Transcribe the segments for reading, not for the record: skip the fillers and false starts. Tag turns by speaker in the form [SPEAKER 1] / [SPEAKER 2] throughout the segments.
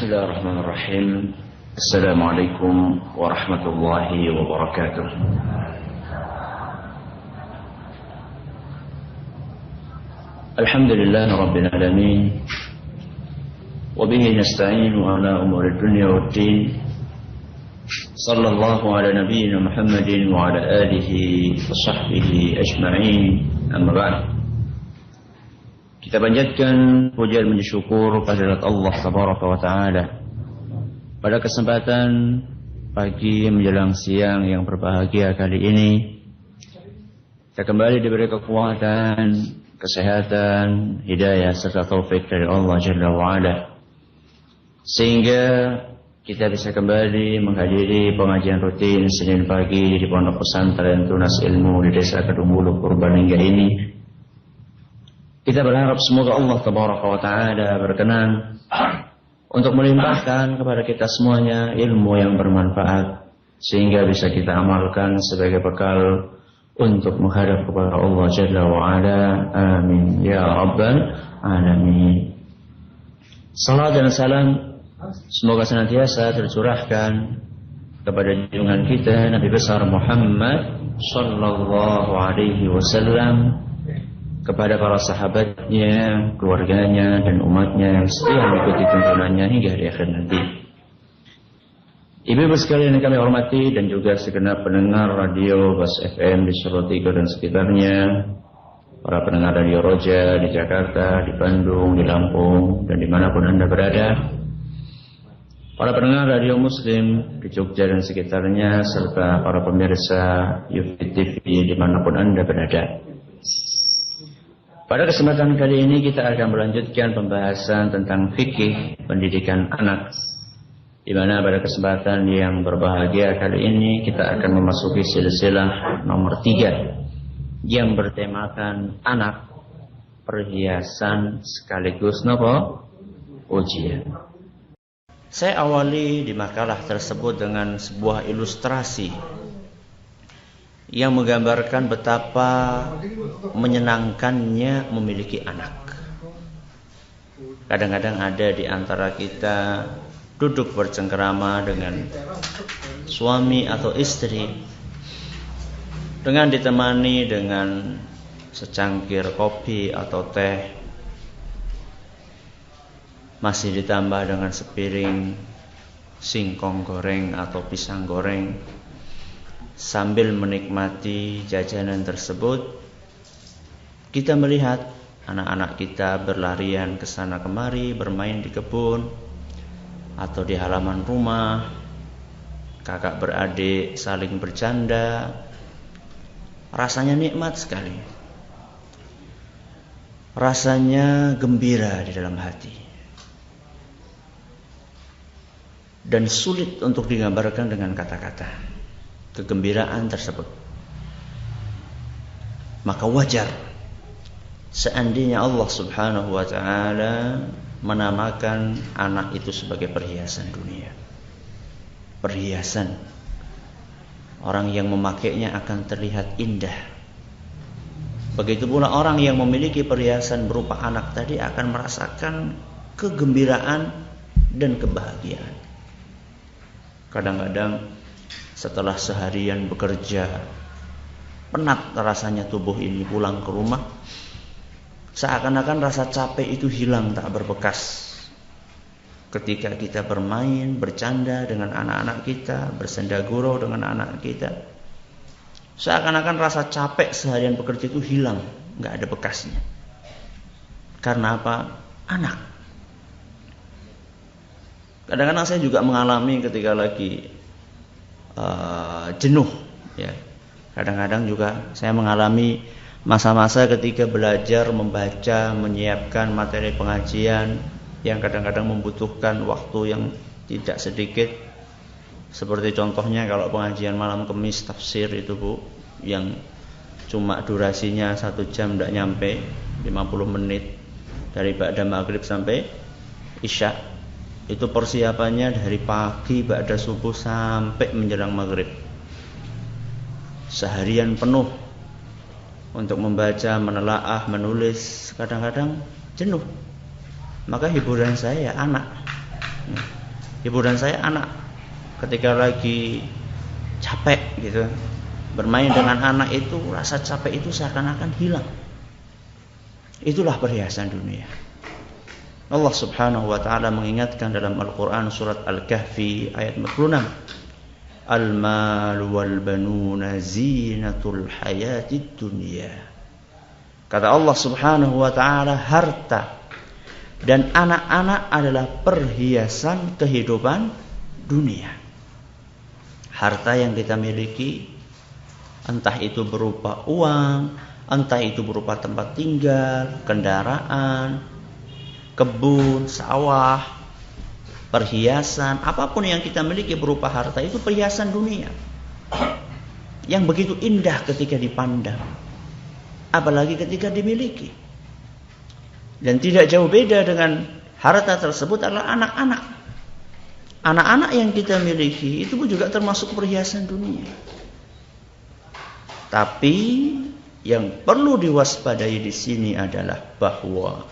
[SPEAKER 1] بسم الله الرحمن الرحيم. السلام عليكم ورحمة الله وبركاته. الحمد لله رب العالمين، وبه نستعين على أمور الدنيا والدين. صلى الله على نبينا محمد وعلى آله وصحبه أجمعين. أما بعد. Kita panjatkan puja dan syukur kehadirat Allah Tabaraka wa Ta'ala pada kesempatan pagi menjelang siang yang berbahagia kali ini. Kita kembali diberi kekuatan, kesehatan, hidayah serta taufik dari Allah Jalla wa Ala, sehingga kita bisa kembali menghadiri pengajian rutin Senin pagi di Pondok Pesantren Tunas Ilmu di Desa Kedungulu Purbalingga ini. Kita berharap semoga Allah Tabaraka wa Ta'ala berkenan untuk melimpahkan kepada kita semuanya ilmu yang bermanfaat, sehingga bisa kita amalkan sebagai bekal untuk menghadap kepada Allah Jalla wa Ala. Amin ya Rabbal Alamin. Salam dan salam semoga senantiasa tercurahkan kepada junjungan kita Nabi besar Muhammad sallallahu alaihi wasallam, kepada para sahabatnya, keluarganya, dan umatnya yang setia mengikuti tuntunannya hingga di akhir nanti. Ibu-ibu sekalian yang kami hormati, dan juga segenap pendengar radio Bas FM di Solotigo dan sekitarnya, para pendengar radio Roja di Jakarta, di Bandung, di Lampung, dan dimanapun Anda berada, para pendengar radio Muslim di Jogja dan sekitarnya, serta para pemirsa Yufid TV dimanapun Anda berada. Pada kesempatan kali ini kita akan melanjutkan pembahasan tentang fikih pendidikan anak, di mana pada kesempatan yang berbahagia kali ini kita akan memasuki silsilah nomor 3 yang bertemakan anak, perhiasan sekaligus nopo ujian. Saya awali di makalah tersebut dengan sebuah ilustrasi yang menggambarkan betapa menyenangkannya memiliki anak. Kadang-kadang ada di antara kita duduk bercengkerama dengan suami atau istri, dengan ditemani dengan secangkir kopi atau teh, masih ditambah dengan sepiring singkong goreng atau pisang goreng. Sambil menikmati jajanan tersebut, kita melihat anak-anak kita berlarian ke sana kemari, bermain di kebun atau di halaman rumah. Kakak beradik saling bercanda. Rasanya nikmat sekali. Rasanya gembira di dalam hati. Dan sulit untuk digambarkan dengan kata-kata kegembiraan tersebut. Maka wajar seandainya Allah Subhanahu wa Ta'ala menamakan anak itu sebagai perhiasan dunia. Perhiasan. Orang yang memakainya akan terlihat indah. Begitu pula orang yang memiliki perhiasan berupa anak tadi akan merasakan kegembiraan dan kebahagiaan. Kadang-kadang setelah seharian bekerja, penat rasanya tubuh ini, pulang ke rumah, seakan-akan rasa capek itu hilang tak berbekas. Ketika kita bermain, bercanda dengan anak-anak kita, bersenda gurau dengan anak kita, seakan-akan rasa capek seharian bekerja itu hilang, nggak ada bekasnya. Karena apa? Anak. Kadang-kadang saya juga mengalami ketika lagi jenuh, ya. Kadang-kadang juga saya mengalami masa-masa ketika belajar membaca, menyiapkan materi pengajian yang kadang-kadang membutuhkan waktu yang tidak sedikit. Seperti contohnya kalau pengajian malam Kamis tafsir itu Bu, yang cuma durasinya 1 jam tidak nyampe 50 menit dari ba'da maghrib sampai isya. Itu persiapannya dari pagi ba'da subuh sampai menjelang maghrib. Seharian penuh untuk membaca, menelaah, menulis. Kadang-kadang jenuh. Maka hiburan saya anak. Hiburan saya anak ketika lagi capek gitu, bermain dengan anak itu rasa capek itu seakan-akan hilang. Itulah perhiasan dunia. Allah Subhanahu wa taala mengingatkan dalam Al-Qur'an surat Al-Kahfi ayat 46. Al-mal wal banuna zinatul hayatid dunya. Kata Allah Subhanahu wa taala, harta dan anak-anak adalah perhiasan kehidupan dunia. Harta yang kita miliki, entah itu berupa uang, entah itu berupa tempat tinggal, kendaraan, kebun, sawah, perhiasan, apapun yang kita miliki berupa harta itu perhiasan dunia yang begitu indah ketika dipandang, apalagi ketika dimiliki. Dan tidak jauh beda dengan harta tersebut adalah anak-anak. Anak-anak yang kita miliki itu pun juga termasuk perhiasan dunia. Tapi yang perlu diwaspadai di sini adalah bahwa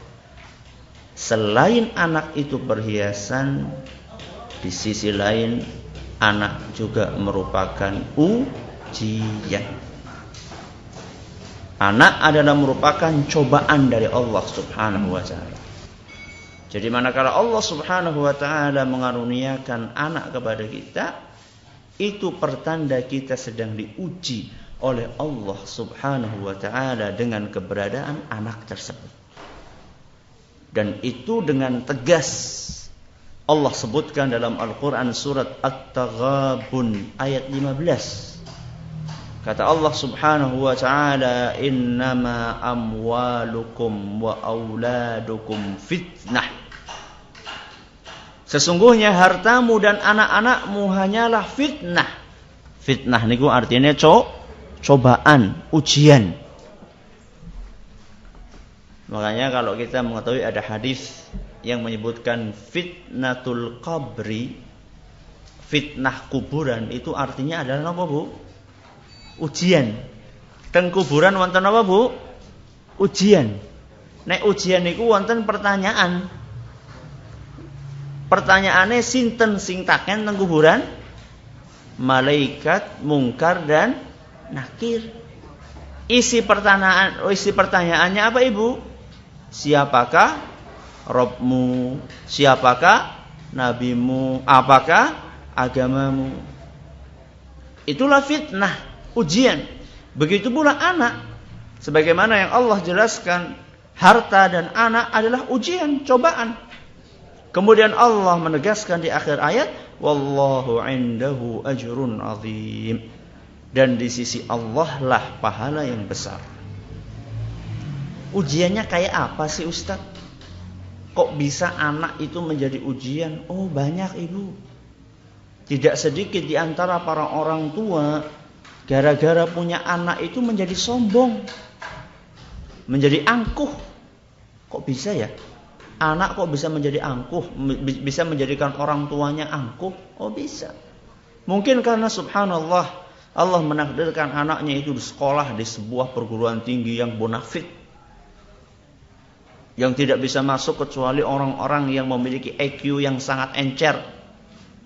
[SPEAKER 1] selain anak itu perhiasan, di sisi lain anak juga merupakan ujian. Anak adalah merupakan cobaan dari Allah Subhanahu wa taala. Jadi manakala Allah Subhanahu wa taala mengaruniakan anak kepada kita, itu pertanda kita sedang diuji oleh Allah Subhanahu wa taala dengan keberadaan anak tersebut. Dan itu dengan tegas Allah sebutkan dalam Al-Qur'an surat At-Taghabun ayat 15. Kata Allah Subhanahu wa taala, "Innama amwalukum wa auladukum fitnah." Sesungguhnya hartamu dan anak-anakmu hanyalah fitnah. Fitnah niku artinya cobaan, ujian. Makanya kalau kita mengetahui ada hadis yang menyebutkan fitnatul qabri, fitnah kuburan, itu artinya adalah apa, Bu? Ujian. Teng kuburan wonten apa, Bu? Ujian. Nek ujian niku wonten pertanyaan. Pertanyaannya sinten sing taken teng kuburan? Malaikat, mungkar dan nakir. Isi pertanyaannya apa, Ibu? Siapakah Rabbmu? Siapakah nabimu? Apakah agamamu? Itulah fitnah, ujian. Begitu pula anak. Sebagaimana yang Allah jelaskan, harta dan anak adalah ujian, cobaan. Kemudian Allah menegaskan di akhir ayat, wallahu indahu ajrun azim. Dan di sisi Allah lah pahala yang besar. Ujiannya kayak apa sih, Ustaz? Kok bisa anak itu menjadi ujian? Oh, banyak, Ibu. Tidak sedikit di antara para orang tua gara-gara punya anak itu menjadi sombong, menjadi angkuh. Kok bisa ya? Anak kok bisa menjadi angkuh, bisa menjadikan orang tuanya angkuh? Oh, bisa. Mungkin karena subhanallah, Allah menakdirkan anaknya itu di sekolah di sebuah perguruan tinggi yang bonafit, yang tidak bisa masuk kecuali orang-orang yang memiliki IQ yang sangat encer,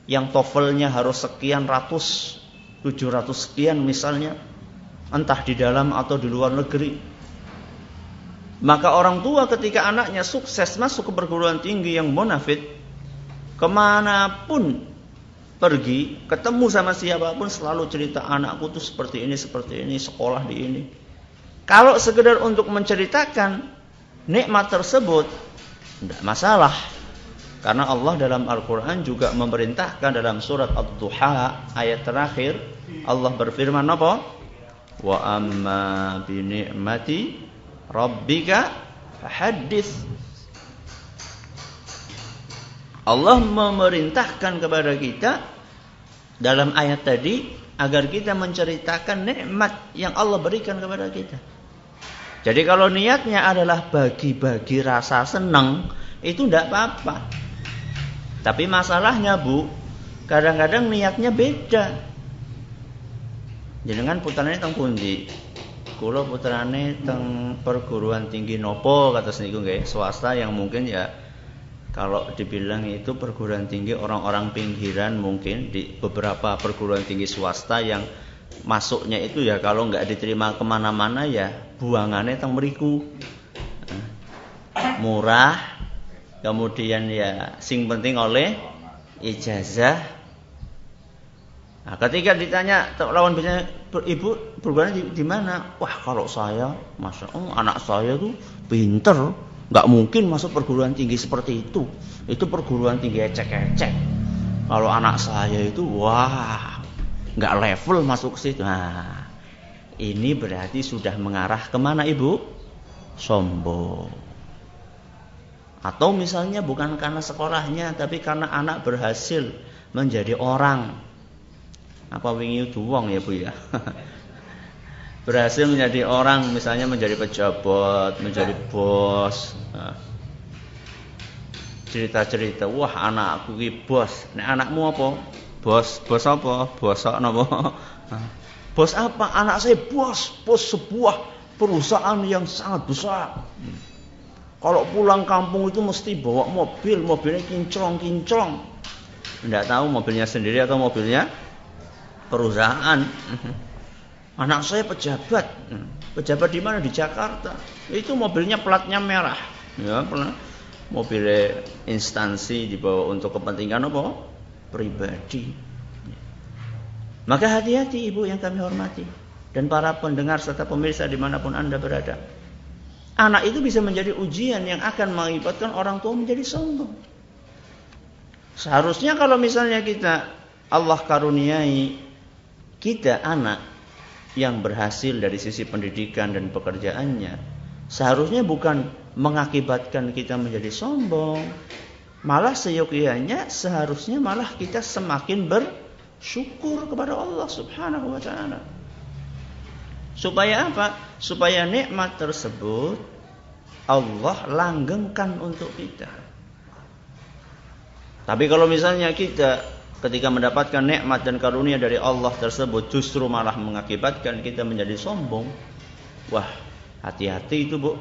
[SPEAKER 1] yang TOEFL-nya harus sekian ratus, 700 sekian misalnya, entah di dalam atau di luar negeri. Maka orang tua ketika anaknya sukses masuk ke perguruan tinggi yang bonafit, kemanapun pergi, ketemu sama siapapun selalu cerita, anakku tuh seperti ini, sekolah di ini. Kalau sekedar untuk menceritakan nikmat tersebut, tidak masalah. Karena Allah dalam Al-Quran juga memerintahkan dalam surat Ad-Duha ayat terakhir, Allah berfirman apa? Wa amma bi ni'mati rabbika fahaddits. Allah memerintahkan kepada kita dalam ayat tadi agar kita menceritakan nikmat yang Allah berikan kepada kita. Jadi kalau niatnya adalah bagi-bagi rasa senang, itu tidak apa-apa. Tapi masalahnya, Bu, kadang-kadang niatnya beda. Jenengan putrane teng pundi? Kula putrane teng perguruan tinggi nopo kados niku nggih, swasta yang mungkin ya Kalau dibilang itu perguruan tinggi orang-orang pinggiran, mungkin di beberapa perguruan tinggi swasta yang masuknya itu ya kalau nggak diterima kemana-mana ya buangannya teng mriku. Murah, kemudian ya sing penting oleh ijazah. Nah, ketika ditanya lawan biasanya, ibu perguruan di mana? Wah, kalau saya, anak saya tuh pinter, nggak mungkin masuk perguruan tinggi seperti itu. Itu perguruan tinggi ecek-ecek. Kalau anak saya itu, wah, nggak level masuk ke situ. Nah, ini berarti sudah mengarah kemana ibu? Sombong. Atau misalnya bukan karena sekolahnya, tapi karena anak berhasil menjadi orang. Apa wingi itu wong ya bu ya? Berhasil menjadi orang, misalnya menjadi pejabat, menjadi bos. Cerita-cerita, wah anakku ki bos. Nek anakmu apa? Bos apa? Bos napa? Bos apa? Anak saya bos sebuah perusahaan yang sangat besar. Kalau pulang kampung itu mesti bawa mobilnya kinclong. Tidak tahu mobilnya sendiri atau mobilnya perusahaan. Anak saya pejabat di mana? Di Jakarta. Itu mobilnya platnya merah. Ya, mobil instansi dibawa untuk kepentingan apa? Pribadi. Maka hati-hati ibu yang kami hormati dan para pendengar serta pemirsa dimanapun Anda berada. Anak itu bisa menjadi ujian yang akan mengakibatkan orang tua menjadi sombong. Seharusnya kalau misalnya Allah karuniai kita anak yang berhasil dari sisi pendidikan dan pekerjaannya, seharusnya bukan mengakibatkan kita menjadi sombong. Malah seyogyanya seharusnya malah kita semakin bersyukur kepada Allah Subhanahu wa taala. Supaya apa? Supaya nikmat tersebut Allah langgengkan untuk kita. Tapi kalau misalnya kita ketika mendapatkan nikmat dan karunia dari Allah tersebut justru malah mengakibatkan kita menjadi sombong, wah, hati-hati itu bu.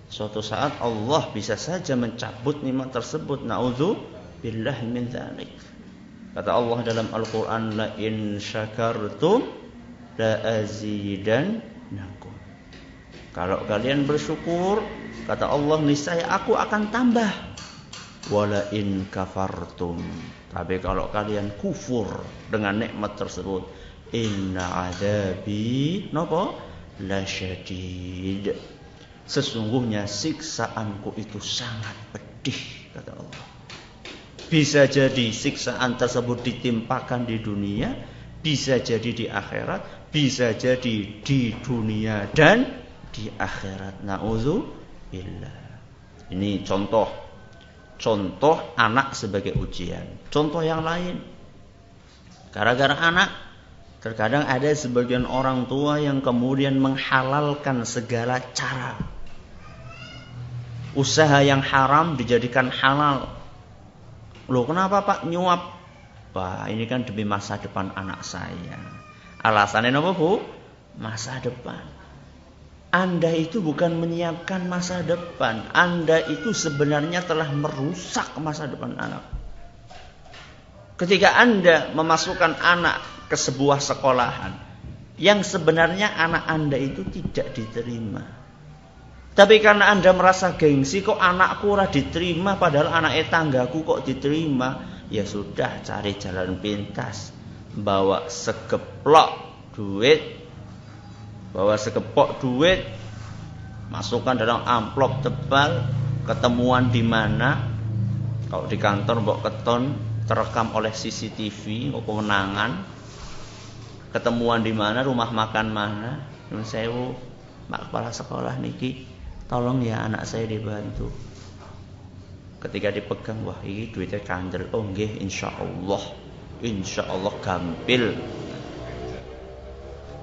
[SPEAKER 1] Suatu saat Allah bisa saja mencabut nikmat tersebut. Na'udzubillahi min dzalik. Kata Allah dalam Al-Qur'an, la in syakartum la azidannakum. Kalau kalian bersyukur, kata Allah, niscaya aku akan tambah. Wala in kafartum. Tapi kalau kalian kufur dengan nikmat tersebut, inna adabi lasyadid. Sesungguhnya siksaanku itu sangat pedih, kata Allah. Bisa jadi siksaan tersebut ditimpakan di dunia, bisa jadi di akhirat, bisa jadi di dunia dan di akhirat. Na'udzubillah. Ini contoh anak sebagai ujian. Contoh yang lain, gara-gara anak, terkadang ada sebagian orang tua yang kemudian menghalalkan segala cara. Usaha yang haram dijadikan halal. Loh, kenapa Pak nyuap? Wah, ini kan demi masa depan anak saya. Alasannya apa bu? Masa depan. Anda itu bukan menyiapkan masa depan. Anda itu sebenarnya telah merusak masa depan anak. Ketika Anda memasukkan anak ke sebuah sekolahan yang sebenarnya anak Anda itu tidak diterima. Tapi karena Anda merasa gengsi, kok anakku ora diterima padahal anaknya tanggaku kok diterima. Ya sudah, cari jalan pintas. Bawa sekepok duit, masukkan dalam amplop tebal, ketemuan di mana? Kalau di kantor mbok keton, terekam oleh CCTV, kok kewenangan. Ketemuan di mana, rumah makan mana? Nyuwun sewu, Pak Kepala Sekolah niki, tolong ya anak saya dibantu. Ketika dipegang, wah ini duitnya kandel. Oh nggih, insyaallah gampil.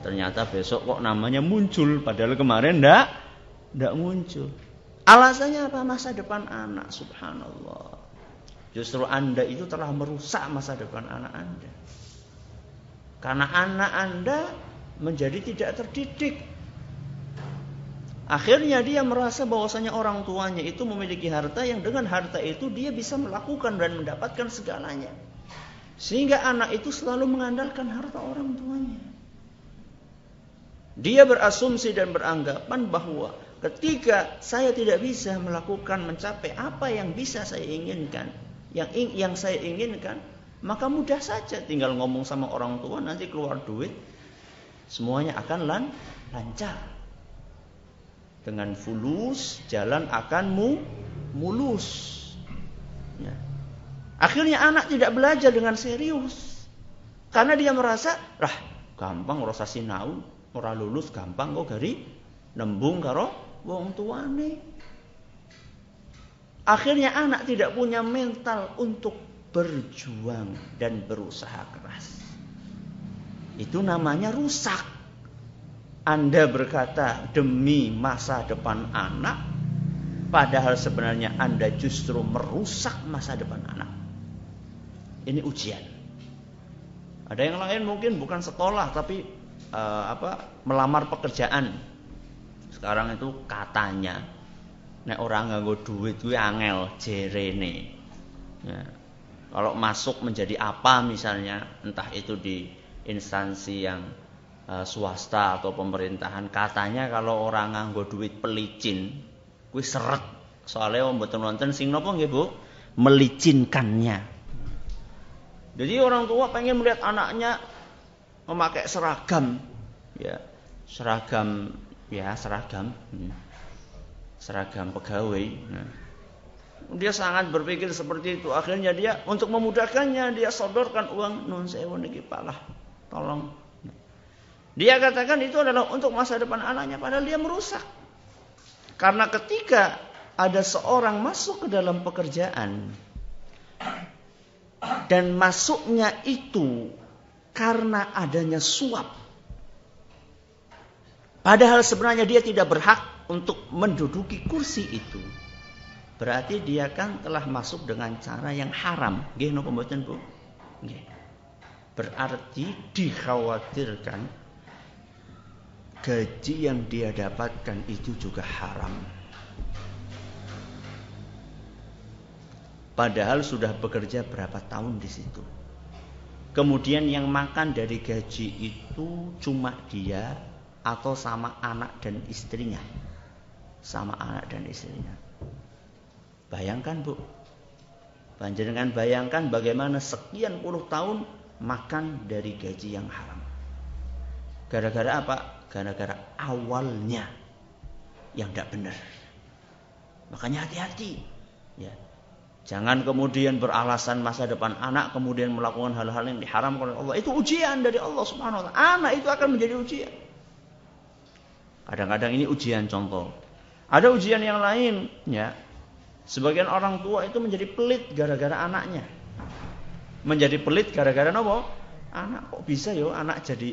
[SPEAKER 1] Ternyata besok kok namanya muncul, padahal kemarin ndak muncul. Alasannya apa? Masa depan anak, subhanallah. Justru Anda itu telah merusak masa depan anak Anda. Karena anak Anda menjadi tidak terdidik. Akhirnya dia merasa bahwasanya orang tuanya itu memiliki harta yang dengan harta itu dia bisa melakukan dan mendapatkan segalanya. Sehingga anak itu selalu mengandalkan harta orang tuanya. Dia berasumsi dan beranggapan bahwa ketika saya tidak bisa melakukan mencapai apa yang bisa saya inginkan, yang saya inginkan, maka mudah saja tinggal ngomong sama orang tua, nanti keluar duit, semuanya akan lancar. Dengan fulus, jalan akan mulus. Ya. Akhirnya anak tidak belajar dengan serius. Karena dia merasa, gampang rasa sinau, ora lulus gampang kok gari nembung karo wong tuane. Akhirnya anak tidak punya mental untuk berjuang dan berusaha keras. Itu namanya rusak. Anda berkata demi masa depan anak, padahal sebenarnya Anda justru merusak masa depan anak. Ini ujian. Ada yang lain mungkin bukan sekolah tapi melamar pekerjaan. Sekarang itu katanya nek orang nganggo duit kuwi angel jerene. Ya. Kalau masuk menjadi apa misalnya, entah itu di instansi yang swasta atau pemerintahan, katanya kalau orang nganggo duit pelicin kuwi seret. Soalnya mboten wonten sing napa nggih Bu? Melicinkannya. Jadi orang tua pengen melihat anaknya memakai seragam, ya. Seragam pegawai. Nah. Dia sangat berpikir seperti itu. Akhirnya dia untuk memudahkannya dia sodorkan uang nun sewu niki palah. Tolong. Dia katakan itu adalah untuk masa depan anaknya, padahal dia merusak. Karena ketika ada seorang masuk ke dalam pekerjaan dan masuknya itu karena adanya suap, padahal sebenarnya dia tidak berhak untuk menduduki kursi itu, berarti dia kan telah masuk dengan cara yang haram. Nggih napa mboten Bu? Nggih. Berarti dikhawatirkan gaji yang dia dapatkan itu juga haram. Padahal sudah bekerja berapa tahun di situ. Kemudian yang makan dari gaji itu cuma dia atau sama anak dan istrinya. Sama anak dan istrinya. Bayangkan Bu. Panjenengan bayangkan bagaimana sekian puluh tahun makan dari gaji yang haram. Gara-gara apa? Gara-gara awalnya yang tidak benar. Makanya hati-hati. Ya. Jangan kemudian beralasan masa depan anak kemudian melakukan hal-hal yang diharamkan oleh Allah. Itu ujian dari Allah Subhanahu wa taala. Anak itu akan menjadi ujian. Kadang-kadang ini ujian contoh. Ada ujian yang lain, ya. Sebagian orang tua itu menjadi pelit gara-gara anaknya. Menjadi pelit gara-gara apa? Anak kok bisa yo anak jadi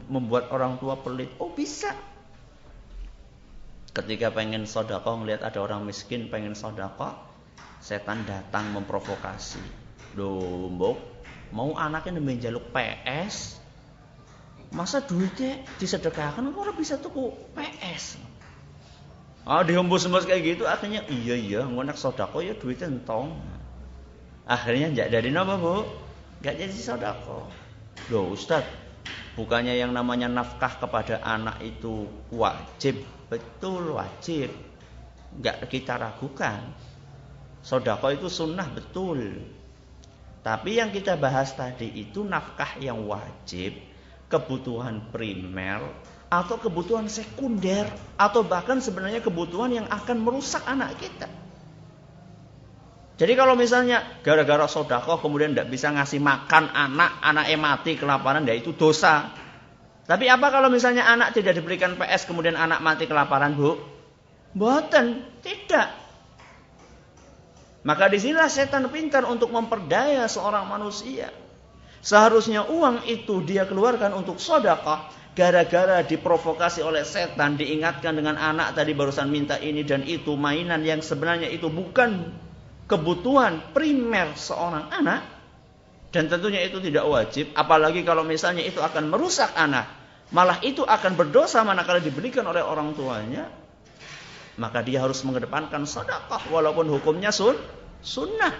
[SPEAKER 1] membuat orang tua pelit. Oh bisa. Ketika pengen sedekah ngelihat ada orang miskin pengen sedekah, setan datang memprovokasi. Loh, Mbok, mau anaknya nembe njaluk PS. Masa duitnya disedekahkan kok ora bisa tuku PS. Dihembus-hembus kayak gitu akhirnya iya ngonak sedekah ya duitnya entong. Akhirnya enggak jadi napa, Bu? Enggak jadi sedekah. Loh Ustaz, bukannya yang namanya nafkah kepada anak itu wajib? Betul wajib. Enggak kita ragukan. Sedekah itu sunnah betul. Tapi yang kita bahas tadi itu nafkah yang wajib, kebutuhan primer atau kebutuhan sekunder atau bahkan sebenarnya kebutuhan yang akan merusak anak kita. Jadi kalau misalnya gara-gara sedekah kemudian tidak bisa ngasih makan anaknya mati kelaparan, ya itu dosa. Tapi apa kalau misalnya anak tidak diberikan PS kemudian anak mati kelaparan, Bu? Mboten, tidak. Maka disinilah setan pintar untuk memperdaya seorang manusia. Seharusnya uang itu dia keluarkan untuk sedekah, gara-gara diprovokasi oleh setan, diingatkan dengan anak tadi barusan minta ini dan itu, mainan yang sebenarnya itu bukan kebutuhan primer seorang anak, dan tentunya itu tidak wajib, apalagi kalau misalnya itu akan merusak anak, malah itu akan berdosa manakala diberikan oleh orang tuanya. maka dia harus mengedepankan sedekah walaupun hukumnya sunnah.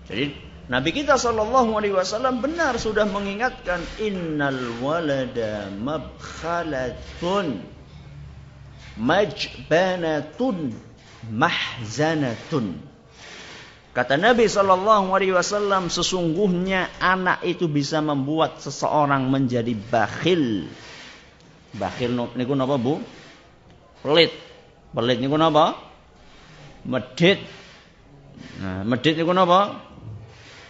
[SPEAKER 1] Jadi Nabi kita sallallahu alaihi wasallam benar sudah mengingatkan innal walada mabkhalatun majbanatun mahzanatun. Kata Nabi sallallahu alaihi wasallam, sesungguhnya anak itu bisa membuat seseorang menjadi bakhil. Bakhil niku napa, Bu? Pelit. Pelit niku napa? Medhit. Nah, medhit niku napa?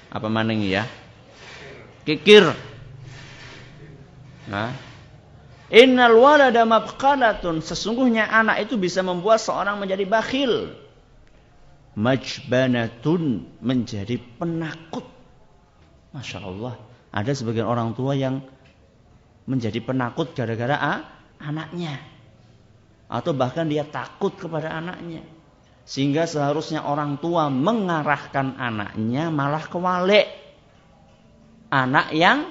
[SPEAKER 1] Apa maning ya? Kikir. Nah, innal walada mabqalatun, sesungguhnya anak itu bisa membuat seorang menjadi bakhil. Majbanatun, menjadi penakut. Masya Allah, ada sebagian orang tua yang menjadi penakut gara-gara anaknya, atau bahkan dia takut kepada anaknya, sehingga seharusnya orang tua mengarahkan anaknya malah kewalik. Anak yang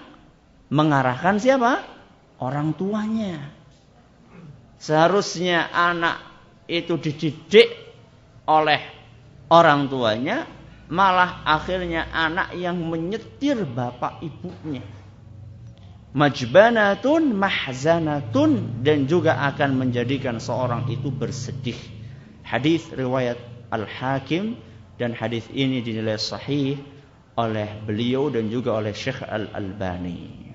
[SPEAKER 1] mengarahkan siapa? Orang tuanya. Seharusnya anak itu dididik oleh orang tuanya, malah akhirnya anak yang menyetir bapak ibunya. Majbanatun mahzanatun, dan juga akan menjadikan seorang itu bersedih. Hadis riwayat Al-Hakim, dan hadis ini dinilai sahih oleh beliau dan juga oleh Syekh Al-Albani.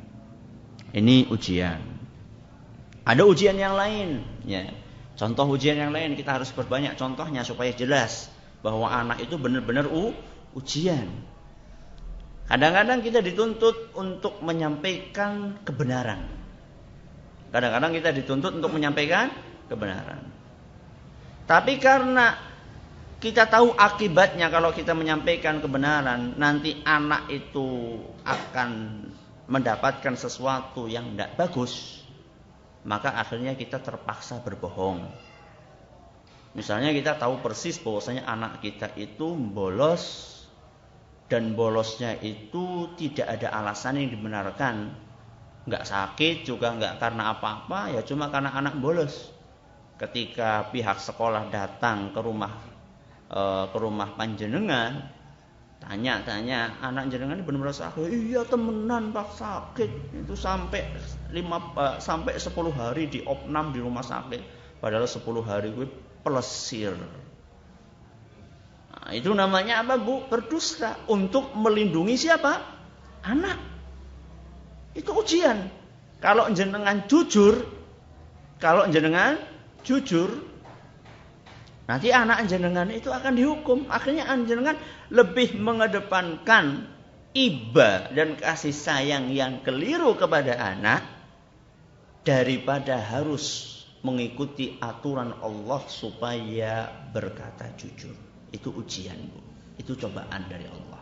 [SPEAKER 1] Ini ujian. Ada ujian yang lain, ya. Contoh ujian yang lain, kita harus perbanyak contohnya supaya jelas bahwa anak itu benar-benar ujian. Kadang-kadang kita dituntut untuk menyampaikan kebenaran. Kadang-kadang kita dituntut untuk menyampaikan kebenaran. Tapi karena kita tahu akibatnya kalau kita menyampaikan kebenaran, nanti anak itu akan mendapatkan sesuatu yang tidak bagus, maka akhirnya kita terpaksa berbohong. Misalnya kita tahu persis bahwasanya anak kita itu bolos, dan bolosnya itu tidak ada alasan yang dibenarkan. Nggak sakit juga, nggak karena apa-apa, ya cuma karena anak bolos. Ketika pihak sekolah datang ke rumah panjenengan, tanya-tanya, anak jenengan ini benar-benar sakit? Iya temenan Pak, sakit. Itu sampai 10 hari di opnam di rumah sakit. Padahal 10 hari gue pelesir. Nah, itu namanya apa, Bu? Berdusta untuk melindungi siapa? Anak. Itu ujian. Kalau jenengan jujur, nanti anak jenengan itu akan dihukum. Akhirnya jenengan lebih mengedepankan iba dan kasih sayang yang keliru kepada anak daripada harus mengikuti aturan Allah supaya berkata jujur. Itu ujian, Bu. Itu cobaan dari Allah.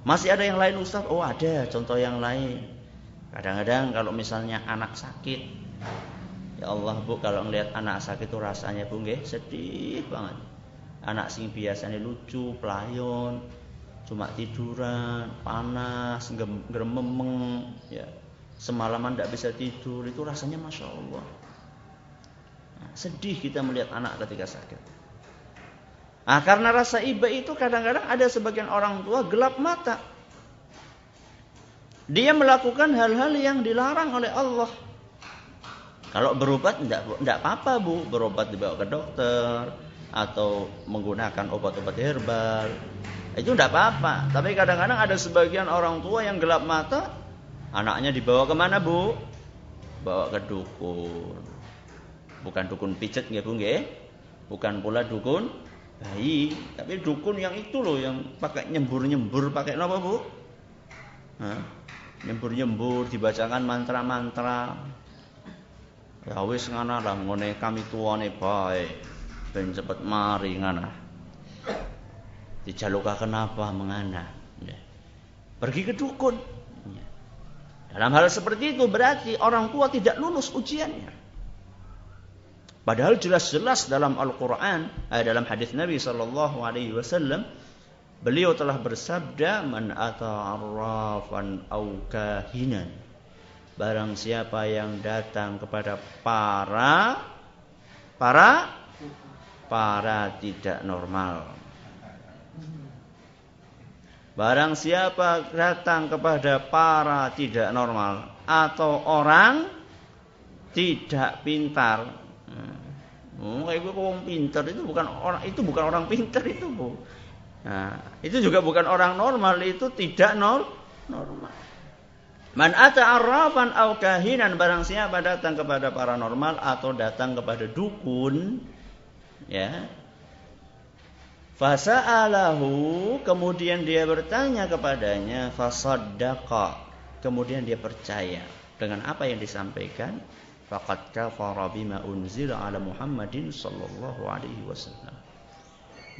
[SPEAKER 1] Masih ada yang lain, Ustaz? Oh, ada contoh yang lain. Kadang-kadang kalau misalnya anak sakit, ya Allah, Bu, kalau ngelihat anak sakit itu rasanya, Bu, nggih, sedih banget. Anak sing biasanya lucu, pelayon, cuma tiduran, panas, grememeng, ya. Semalaman tidak bisa tidur, itu rasanya Masya Allah. Nah, sedih kita melihat anak ketika sakit. Nah, karena rasa iba itu kadang-kadang ada sebagian orang tua gelap mata. Dia melakukan hal-hal yang dilarang oleh Allah. Kalau berobat tidak apa-apa, Bu. Berobat dibawa ke dokter atau menggunakan obat-obat herbal, itu tidak apa-apa. Tapi kadang-kadang ada sebagian orang tua yang gelap mata, anaknya dibawa kemana, Bu? Bawa ke dukun. Bukan dukun pijet nggih, Bu, nggih. Bukan pula dukun bayi, tapi dukun yang itu loh, yang pakai nyembur-nyembur, pakai apa, Bu? Nyembur-nyembur, dibacakan mantra-mantra. Ya wis ngana lah, ngene kami tuane bae ben cepet mari ngana. Dijalukaken apa mengana. Pergi ke dukun. Dalam hal seperti itu berarti orang tua tidak lulus ujiannya. Padahal jelas-jelas dalam Al-Quran, dalam hadis Nabi SAW, beliau telah bersabda, man ata arrafan au kahinan, barang siapa yang datang kepada para para tidak normal. Barang siapa datang kepada para tidak normal atau orang tidak pintar. Kayak gue orang pintar itu bukan orang pintar itu, Bu. Nah, itu juga bukan orang normal, itu tidak normal. Man ata arrafan aw kahinan, barang siapa datang kepada paranormal atau datang kepada dukun, ya. Fasa'alahu, kemudian dia bertanya kepadanya, fasaddaqa, kemudian dia percaya dengan apa yang disampaikan, faqad kafara bima unzila ala Muhammadin sallallahu alaihi wasallam.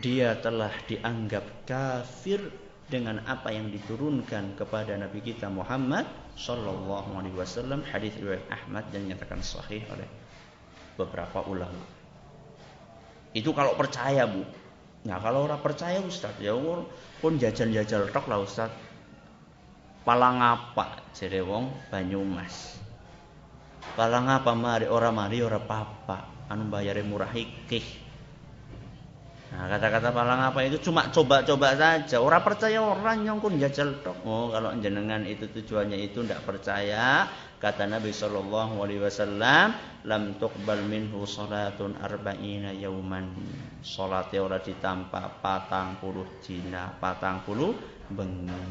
[SPEAKER 1] Dia telah dianggap kafir dengan apa yang diturunkan kepada Nabi kita Muhammad sallallahu alaihi wasallam. Hadis riwayat Ahmad dan dinyatakan sahih oleh beberapa ulama. Itu kalau percaya, Bu. Nah, kalau orang percaya Ustaz, ya pun jajal-jajal tok lah Ustaz. Palang apa jere wong Banyumas. Palang apa mari ora papa, anu bayare murah ikih. Nah, kata-kata palang apa itu cuma coba-coba saja. Orang percaya orang nyongkun jajal tok. Oh, kalau jenengan itu tujuannya itu ndak percaya, kata Nabi sallallahu alaihi wasallam, lam tuqbal minhu salatun arba'ina yauman. Salate ora ditampa 40 dina, 40 bengi.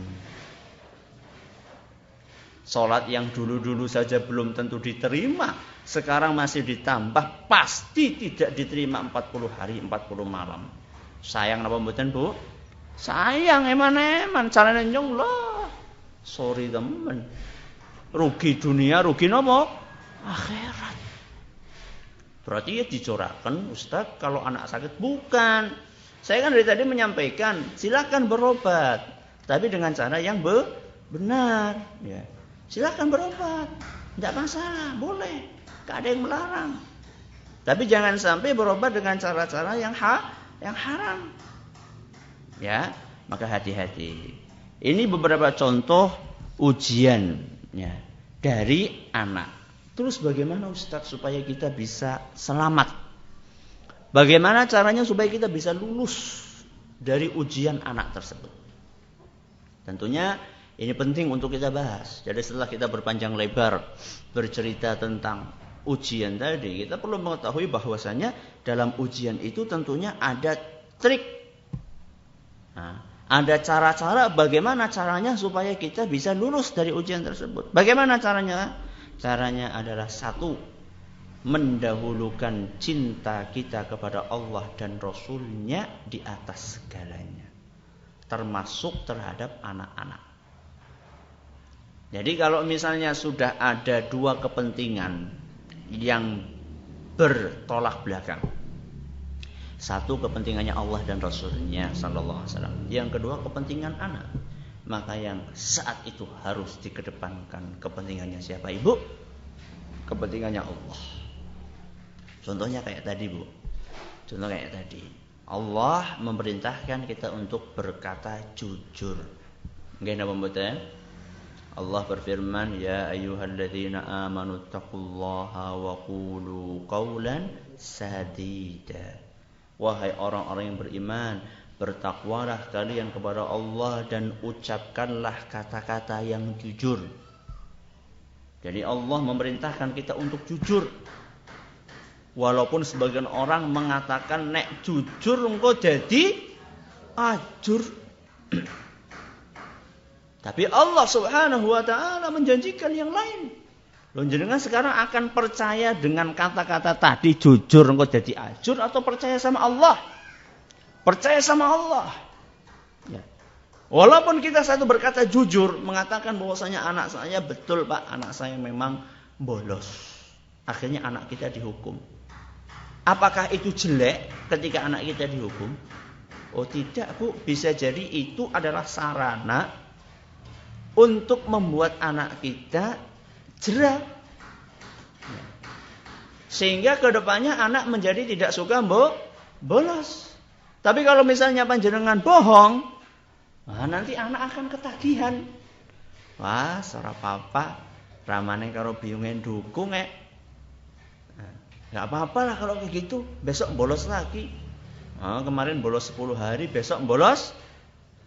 [SPEAKER 1] Salat yang dulu-dulu saja belum tentu diterima, sekarang masih ditambah, pasti tidak diterima 40 hari, 40 malam. Sayang napa mboten, Bu? Sayang eman-eman, carane nyong loh. Sorry temen. Rugi dunia, rugi napa? Akhirat. Berarti ya dicorakan, Ustaz, kalau anak sakit. Bukan. Saya kan dari tadi menyampaikan, silakan berobat, tapi dengan cara yang benar. Ya. Silakan berobat, tidak masalah, boleh, gak ada yang melarang. Tapi jangan sampai berobat dengan cara-cara yang haram. Ya, maka hati-hati. Ini beberapa contoh ujian, ya, dari anak. Terus bagaimana Ustaz supaya kita bisa selamat? Bagaimana caranya supaya kita bisa lulus dari ujian anak tersebut? Tentunya ini penting untuk kita bahas. Jadi setelah kita berpanjang lebar bercerita tentang ujian tadi, kita perlu mengetahui bahwasanya dalam ujian itu tentunya ada trik. Nah, ada cara-cara bagaimana caranya supaya kita bisa lulus dari ujian tersebut. Bagaimana caranya? Caranya adalah satu, mendahulukan cinta kita kepada Allah dan Rasul-Nya di atas segalanya, termasuk terhadap anak-anak. Jadi kalau misalnya sudah ada dua kepentingan yang bertolak belakang, satu kepentingannya Allah dan Rasul-Nya sallallahu alaihi wasallam, yang kedua kepentingan anak, maka yang saat itu harus dikedepankan kepentingannya siapa, Ibu? Kepentingannya Allah. Contohnya kayak tadi, Bu. Contoh kayak tadi. Allah memerintahkan kita untuk berkata jujur. Nggih napa mboten? Allah berfirman, ya ayyuhalladzina amanu taqullaha wa qulu qawlan sadida. Wahai orang-orang yang beriman, bertakwalah kalian kepada Allah dan ucapkanlah kata-kata yang jujur. Jadi Allah memerintahkan kita untuk jujur. Walaupun sebagian orang mengatakan nek jujur engko jadi ajur. Tapi Allah Subhanahu wa taala menjanjikan yang lain. Loh, jenengan sekarang akan percaya dengan kata-kata tadi jujur engko jadi ajur atau percaya sama Allah? Percaya sama Allah. Ya. Walaupun kita satu berkata jujur, mengatakan bahwasanya anak saya betul Pak, anak saya memang bolos. Akhirnya anak kita dihukum. Apakah itu jelek ketika anak kita dihukum? Oh tidak, Bu, bisa jadi itu adalah sarana untuk membuat anak kita jerah. Sehingga kedepannya anak menjadi tidak suka bolos. Tapi kalau misalnya panjenengan bohong, nanti anak akan ketagihan. Wah, ora apa-apa, ramane karo biyunge dukung Nggak apa-apa lah kalau kayak gitu. Besok bolos lagi. Nah, kemarin bolos 10 hari, besok bolos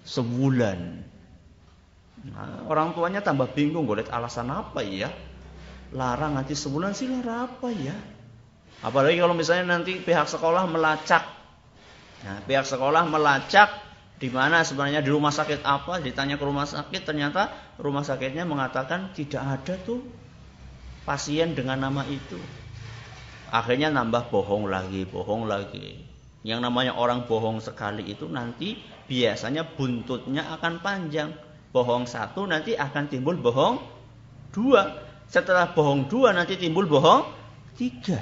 [SPEAKER 1] sebulan. Nah, orang tuanya tambah bingung, golek alasan apa ya? Larang nanti sebulan sih, larang apa ya? Apalagi kalau misalnya nanti pihak sekolah melacak. Nah, pihak sekolah melacak di mana sebenarnya di rumah sakit apa, ditanya ke rumah sakit, ternyata rumah sakitnya mengatakan tidak ada tuh pasien dengan nama itu. Akhirnya nambah bohong lagi. Yang namanya orang bohong sekali itu nanti biasanya buntutnya akan panjang. Bohong satu nanti akan timbul bohong dua. Setelah bohong dua nanti timbul bohong tiga.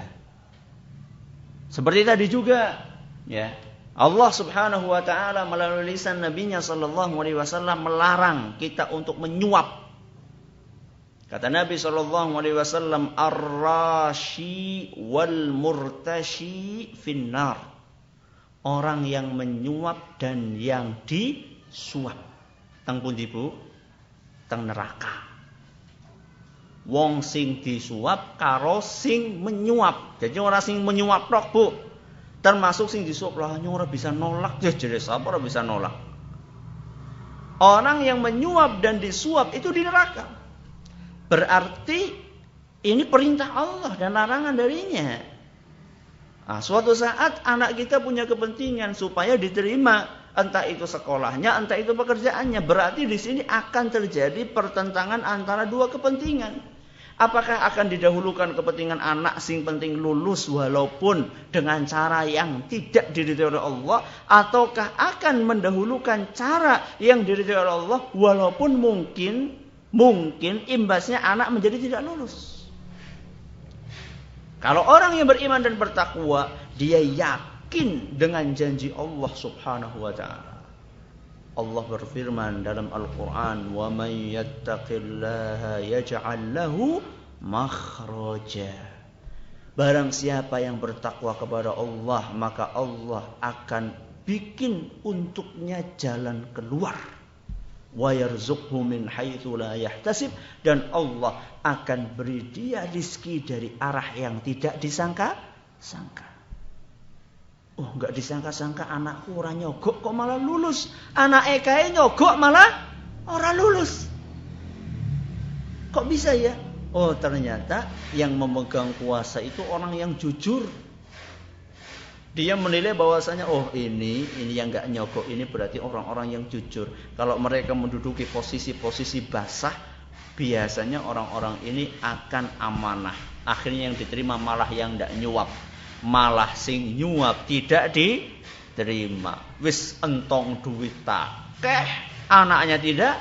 [SPEAKER 1] Seperti tadi juga, ya. Allah Subhanahu wa taala melalui lisan Nabi-Nya sallallahu alaihi wasallam melarang kita untuk menyuap. Kata Nabi sallallahu alaihi wasallam, ar-rashi wal murtashi finnar. Orang yang menyuap dan yang disuap. Teng pundi Bu? Teng neraka. Wong sing disuap karo sing menyuap. Jadi orang sing menyuap tok Bu. Termasuk sing disuap lah ora bisa nolak. Jadi sapa ora bisa nolak. Orang yang menyuap dan disuap itu di neraka. Berarti ini perintah Allah dan larangan darinya. Nah, suatu saat anak kita punya kepentingan supaya diterima, entah itu sekolahnya, entah itu pekerjaannya. Berarti di sini akan terjadi pertentangan antara dua kepentingan. Apakah akan didahulukan kepentingan anak sing penting lulus walaupun dengan cara yang tidak diridhoi oleh Allah, ataukah akan mendahulukan cara yang diridhoi oleh Allah walaupun mungkin imbasnya anak menjadi tidak lulus. Kalau orang yang beriman dan bertakwa, dia yakin dengan janji Allah Subhanahu wa taala. Allah berfirman dalam Al-Qur'an, "Wa may yattaqillaha yaj'al lahu makhraja." Barang siapa yang bertakwa kepada Allah, maka Allah akan bikin untuknya jalan keluar. Wa yarzuqhu min haitsu la yahtasib, dan Allah akan beri dia rezeki dari arah yang tidak disangka-sangka. Oh, enggak disangka-sangka anakku ora nyogok kok malah lulus. Anake kae nyogok malah ora lulus. Kok bisa ya? Oh, ternyata yang memegang kuasa itu orang yang jujur. Dia menilai bahwasanya ini yang enggak nyogok ini berarti orang-orang yang jujur. Kalau mereka menduduki posisi-posisi basah, biasanya orang-orang ini akan amanah. Akhirnya yang diterima malah yang enggak nyuap. Malah sing nyuap tidak diterima. Wis entong duit takeh, anaknya tidak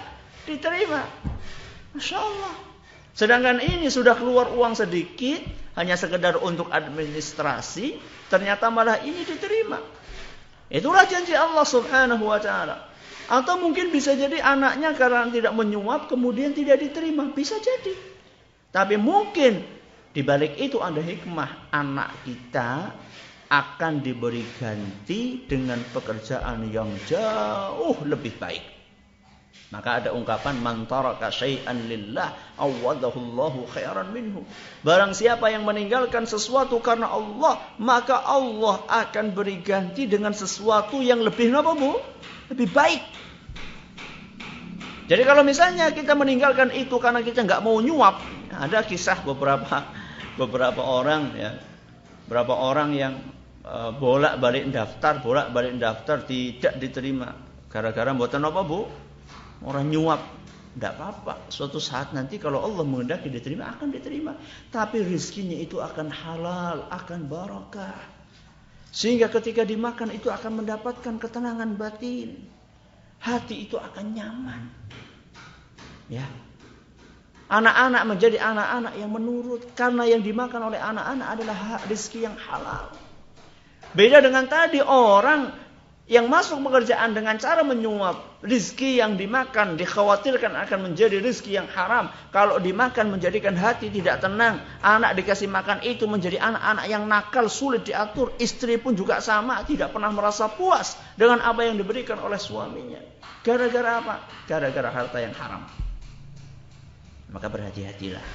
[SPEAKER 1] diterima. Masya Allah. Sedangkan ini sudah keluar uang sedikit, hanya sekedar untuk administrasi, ternyata malah ini diterima. Itulah janji Allah Subhanahu wa taala. Atau mungkin bisa jadi anaknya karena tidak menyuap kemudian tidak diterima, bisa jadi. Tapi mungkin di balik itu ada hikmah, anak kita akan diberi ganti dengan pekerjaan yang jauh lebih baik. Maka ada ungkapan man taraka syai'an lillah awadahullahu khairan minhu. Barang siapa yang meninggalkan sesuatu karena Allah, maka Allah akan beri ganti dengan sesuatu yang lebih apa Bu? Lebih baik. Jadi kalau misalnya kita meninggalkan itu karena kita nggak mau nyuap, ada kisah beberapa orang ya, beberapa orang yang bolak-balik daftar tidak diterima gara-gara mboten apa Bu? Orang nyuap. Tidak apa-apa. Suatu saat nanti kalau Allah menghendaki diterima, akan diterima. Tapi rezekinya itu akan halal, akan barakah. Sehingga ketika dimakan itu akan mendapatkan ketenangan batin. Hati itu akan nyaman. Ya. Anak-anak menjadi anak-anak yang menurut. Karena yang dimakan oleh anak-anak adalah rezeki yang halal. Beda dengan tadi orang yang masuk pekerjaan dengan cara menyuap, rizki yang dimakan dikhawatirkan akan menjadi rizki yang haram. Kalau dimakan menjadikan hati tidak tenang. Anak dikasih makan itu menjadi anak-anak yang nakal, sulit diatur. Istri pun juga sama, tidak pernah merasa puas dengan apa yang diberikan oleh suaminya. Gara-gara apa? Gara-gara harta yang haram. Maka berhati-hatilah.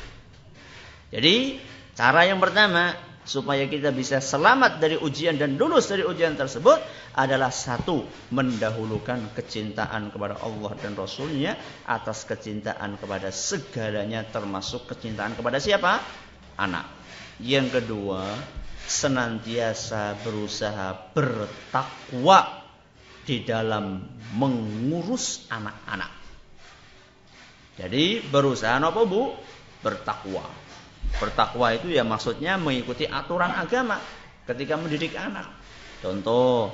[SPEAKER 1] Jadi cara yang pertama, supaya kita bisa selamat dari ujian dan lulus dari ujian tersebut adalah satu, mendahulukan kecintaan kepada Allah dan Rasulnya atas kecintaan kepada segalanya, termasuk kecintaan kepada siapa? Anak. Yang kedua, senantiasa berusaha bertakwa di dalam mengurus anak-anak. Jadi berusaha apa Bu? Bertakwa. Bertakwa itu ya maksudnya mengikuti aturan agama ketika mendidik anak. Contoh,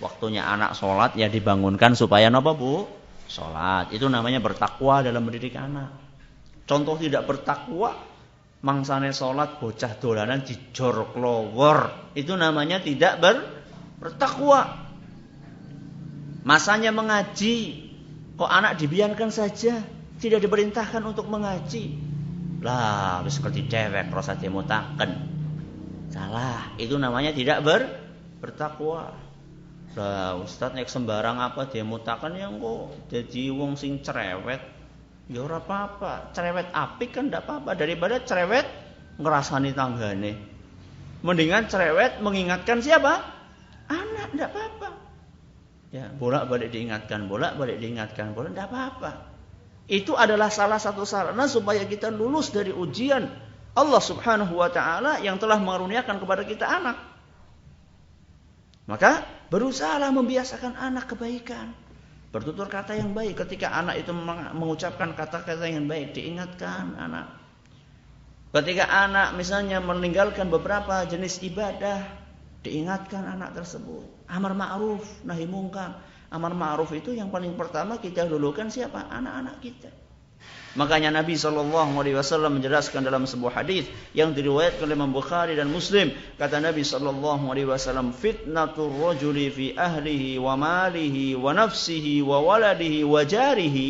[SPEAKER 1] waktunya anak sholat ya dibangunkan supaya apa Bu? Sholat. Itu namanya bertakwa dalam mendidik anak. Contoh tidak bertakwa, mangsane sholat bocah dolanan dijor klowor. Itu namanya tidak bertakwa. Masanya mengaji, kok anak dibiarkan saja, tidak diperintahkan untuk mengaji. Lah, wis seperti dewek rasa demutaken. Salah, itu namanya tidak bertakwa. Lah, Ustaz nek sembarang apa demutaken yang kok jadi wong sing cerewet. Ya ora apa-apa, cerewet apik kan ndak apa-apa daripada cerewet ngerasani tanggane. Mendingan cerewet mengingatkan siapa? Anak, ndak apa-apa. Ya, bolak-balik diingatkan, enggak apa-apa. Itu adalah salah satu sarana supaya kita lulus dari ujian Allah Subhanahu wa taala yang telah mengaruniakan kepada kita anak. Maka berusahalah membiasakan anak kebaikan. Bertutur kata yang baik. Ketika anak itu mengucapkan kata-kata yang baik, diingatkan anak. Ketika anak misalnya meninggalkan beberapa jenis ibadah, diingatkan anak tersebut. Amar ma'ruf, nahi mungkar. Amar ma'ruf itu yang paling pertama kita dulukan siapa? Anak-anak kita. Makanya Nabi SAW menjelaskan dalam sebuah hadis yang diriwayatkan oleh Imam Bukhari dan Muslim. Kata Nabi SAW, fitnatur rajuli fi ahlihi wa malihi wa nafsihi wa waladihi wa jarihi.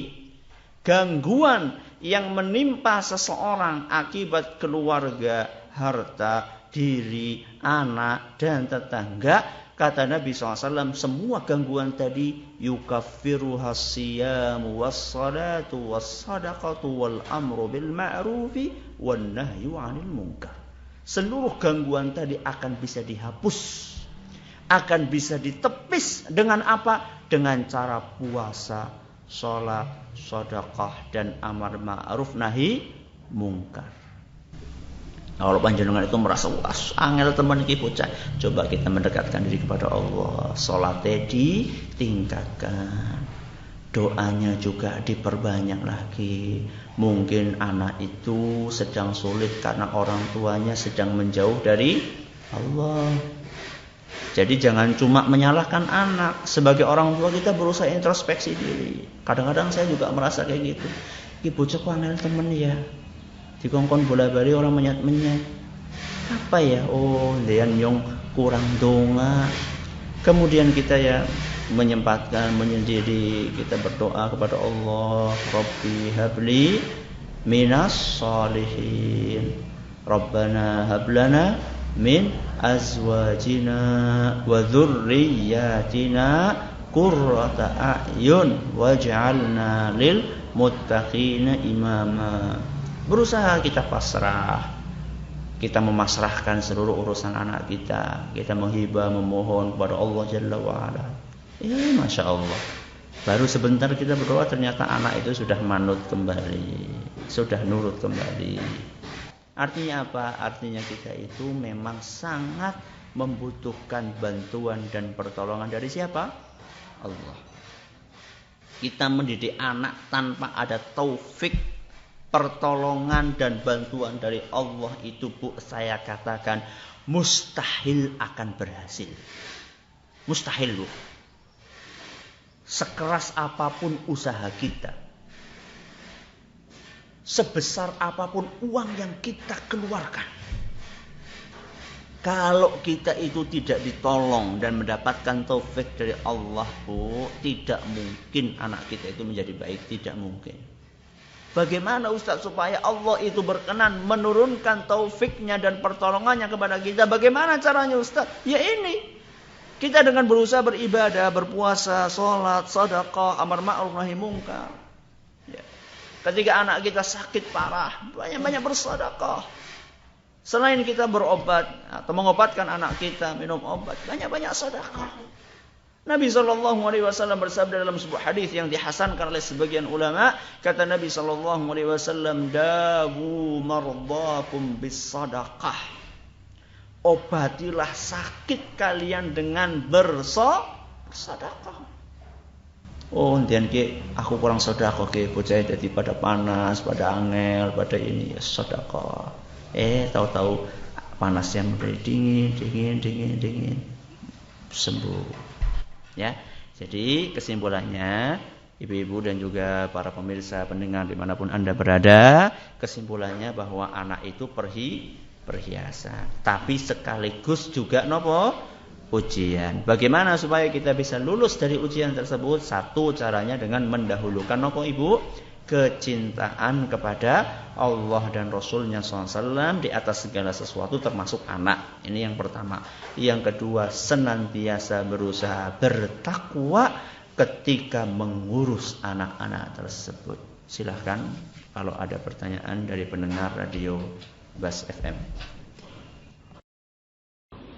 [SPEAKER 1] Gangguan yang menimpa seseorang akibat keluarga, harta, diri, anak, dan tetangga. Kata Nabi SAW, semua gangguan tadi yukaffiruha siyamu wassalatu wassadaqatu wal amru bil ma'rufi wan nahyu 'anil munkar. Seluruh gangguan tadi akan bisa dihapus, akan bisa ditepis dengan apa? Dengan cara puasa, salat, sedekah dan amar ma'ruf nahi mungkar. Kalau panjenengan itu merasa angel teman iki bocah, coba kita mendekatkan diri kepada Allah. Salatnya ditingkatkan, doanya juga diperbanyak lagi. Mungkin anak itu sedang sulit karena orang tuanya sedang menjauh dari Allah. Jadi jangan cuma menyalahkan anak. Sebagai orang tua kita berusaha introspeksi diri. Kadang-kadang saya juga merasa kayak gitu. Iki bocah kok angel temen ya. Dikongkon bola-bali orang menyat-menyat. Apa ya? Oh, lian yang kurang donga. Kemudian kita ya menyempatkan menyendiri, kita berdoa kepada Allah, Rabbi habli minas sholihin. Rabbana hablana min azwajina wa dzurriyyatina qurrata a'yun waj'alna lil muttaqina imama. Berusaha kita pasrah, kita memasrahkan seluruh urusan anak kita, kita menghibah, memohon kepada Allah Jalla wa'ala. Masya Allah, baru sebentar kita berdoa ternyata anak itu sudah manut kembali, sudah nurut kembali. Artinya apa? Artinya kita itu memang sangat membutuhkan bantuan dan pertolongan dari siapa? Allah. Kita mendidik anak tanpa ada taufik, pertolongan dan bantuan dari Allah itu, Bu, saya katakan mustahil akan berhasil. Mustahil, Bu. Sekeras apapun usaha kita, sebesar apapun uang yang kita keluarkan, kalau kita itu tidak ditolong dan mendapatkan taufik dari Allah, Bu, tidak mungkin anak kita itu menjadi baik, tidak mungkin. Bagaimana Ustaz supaya Allah itu berkenan menurunkan taufiknya dan pertolongannya kepada kita? Bagaimana caranya Ustaz? Ya ini. Kita dengan berusaha beribadah, berpuasa, sholat, sedekah, amar ma'ruf nahi mungkar. Ya. Ketika anak kita sakit parah, banyak-banyak bersedekah. Selain kita berobat atau mengobatkan anak kita, minum obat, banyak-banyak sedekah. Nabi SAW bersabda dalam sebuah hadis yang dihasankan oleh sebagian ulama, kata Nabi SAW, dawu mardakum bis sadaqah. Obatilah sakit kalian dengan bersedekah. Oh, entian ki aku kurang sedekah ki, bocah dadi pada panas, pada angel, pada ini ya sedekah. Tahu-tahu panasnya mulai dingin, sembuh. Ya, jadi kesimpulannya, ibu-ibu dan juga para pemirsa pendengar dimanapun Anda berada, kesimpulannya bahwa anak itu perhiasan, tapi sekaligus juga ujian. Bagaimana supaya kita bisa lulus dari ujian tersebut? Satu caranya dengan mendahulukan ibu? Kecintaan kepada Allah dan Rasulnya SAW di atas segala sesuatu termasuk anak. Ini yang pertama. Yang kedua, senantiasa berusaha bertakwa ketika mengurus anak-anak tersebut. Silahkan kalau ada pertanyaan dari pendengar radio Bas FM.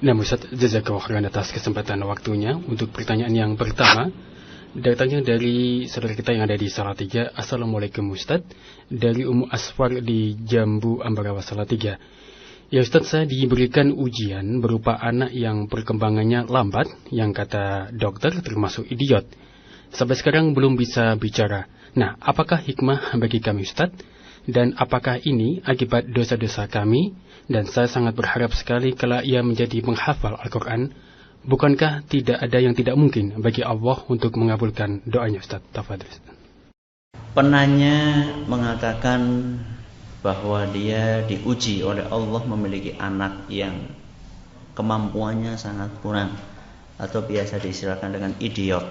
[SPEAKER 2] Nah, Ustaz, jazakallahu khairan atas kesempatan waktunya. Untuk pertanyaan yang pertama, datangnya dari saudara kita yang ada di Salatiga. Assalamualaikum Ustaz, dari Ummu Asfar di Jambu Ambarawa Salatiga. Ya Ustaz, saya diberikan ujian berupa anak yang perkembangannya lambat, yang kata dokter termasuk idiot. Sampai sekarang belum bisa bicara. Nah, apakah hikmah bagi kami Ustaz? Dan apakah ini akibat dosa-dosa kami? Dan saya sangat berharap sekali kalau ia menjadi penghafal Al-Quran. Bukankah tidak ada yang tidak mungkin bagi Allah untuk mengabulkan doanya Ustaz? Tafadhol.
[SPEAKER 1] Penanya mengatakan bahwa dia diuji oleh Allah memiliki anak yang kemampuannya sangat kurang, atau biasa diistilahkan dengan idiot.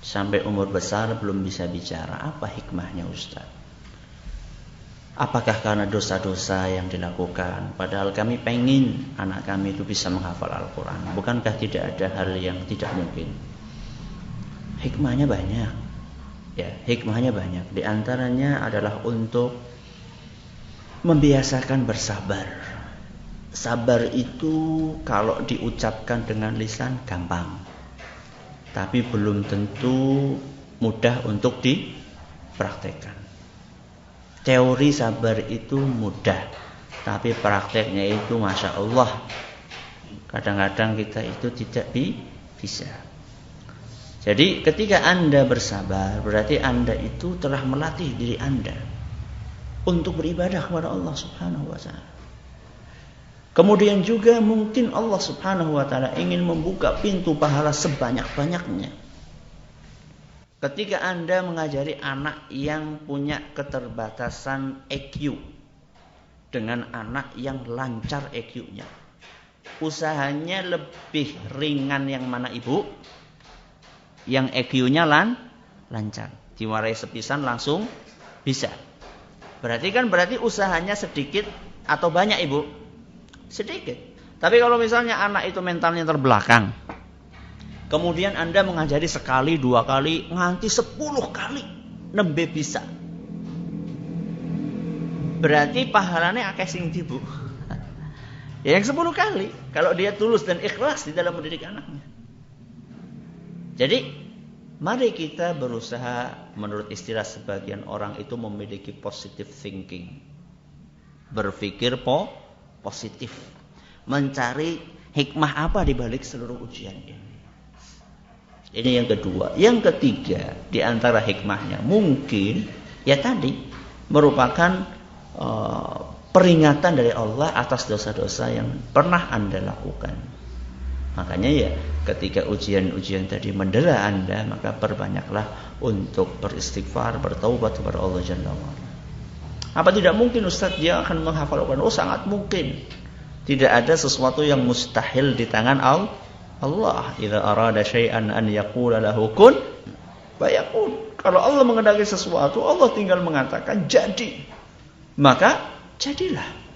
[SPEAKER 1] Sampai umur besar belum bisa bicara. Apa hikmahnya Ustaz? Apakah karena dosa-dosa yang dilakukan? Padahal kami pengen anak kami itu bisa menghafal Al-Quran. Bukankah tidak ada hal yang tidak mungkin? Hikmahnya banyak. Ya, hikmahnya banyak. Di antaranya adalah untuk membiasakan bersabar. Sabar itu kalau diucapkan dengan lisan gampang, tapi belum tentu mudah untuk dipraktekkan. Teori sabar itu mudah, tapi prakteknya itu Masya Allah, kadang-kadang kita itu tidak bisa. Jadi ketika Anda bersabar, berarti Anda itu telah melatih diri Anda untuk beribadah kepada Allah Subhanahu wa Ta'ala. Kemudian juga mungkin Allah Subhanahu wa Ta'ala ingin membuka pintu pahala sebanyak-banyaknya. Ketika Anda mengajari anak yang punya keterbatasan EQ dengan anak yang lancar EQ-nya, usahanya lebih ringan yang mana ibu? Yang EQ-nya lancar, diwarai sepisan langsung bisa. Berarti usahanya sedikit atau banyak ibu? Sedikit. Tapi kalau misalnya anak itu mentalnya terbelakang, kemudian Anda mengajari sekali, 2 kali, nganti 10 kali nembe bisa. Berarti pahalanya akeh sing dibu. Ya, yang 10 kali kalau dia tulus dan ikhlas di dalam mendidik anaknya. Jadi mari kita berusaha, menurut istilah sebagian orang itu memiliki positive thinking. Berpikir positif. Mencari hikmah apa di balik seluruh ujian ini. Ini yang kedua. Yang ketiga, di antara hikmahnya mungkin ya tadi merupakan peringatan dari Allah atas dosa-dosa yang pernah Anda lakukan. Makanya ya ketika ujian-ujian tadi mendera Anda, maka perbanyaklah untuk beristighfar, bertaubat kepada Allah Jalla wa'ala. Apa tidak mungkin Ustaz dia akan menghafal Al-Quran? Oh, sangat mungkin. Tidak ada sesuatu yang mustahil di tangan Allah. Idza arada syai'an an yaqula lahu kun fayakun. Kalau Allah mengendaki sesuatu, Allah tinggal mengatakan jadi, maka jadilah.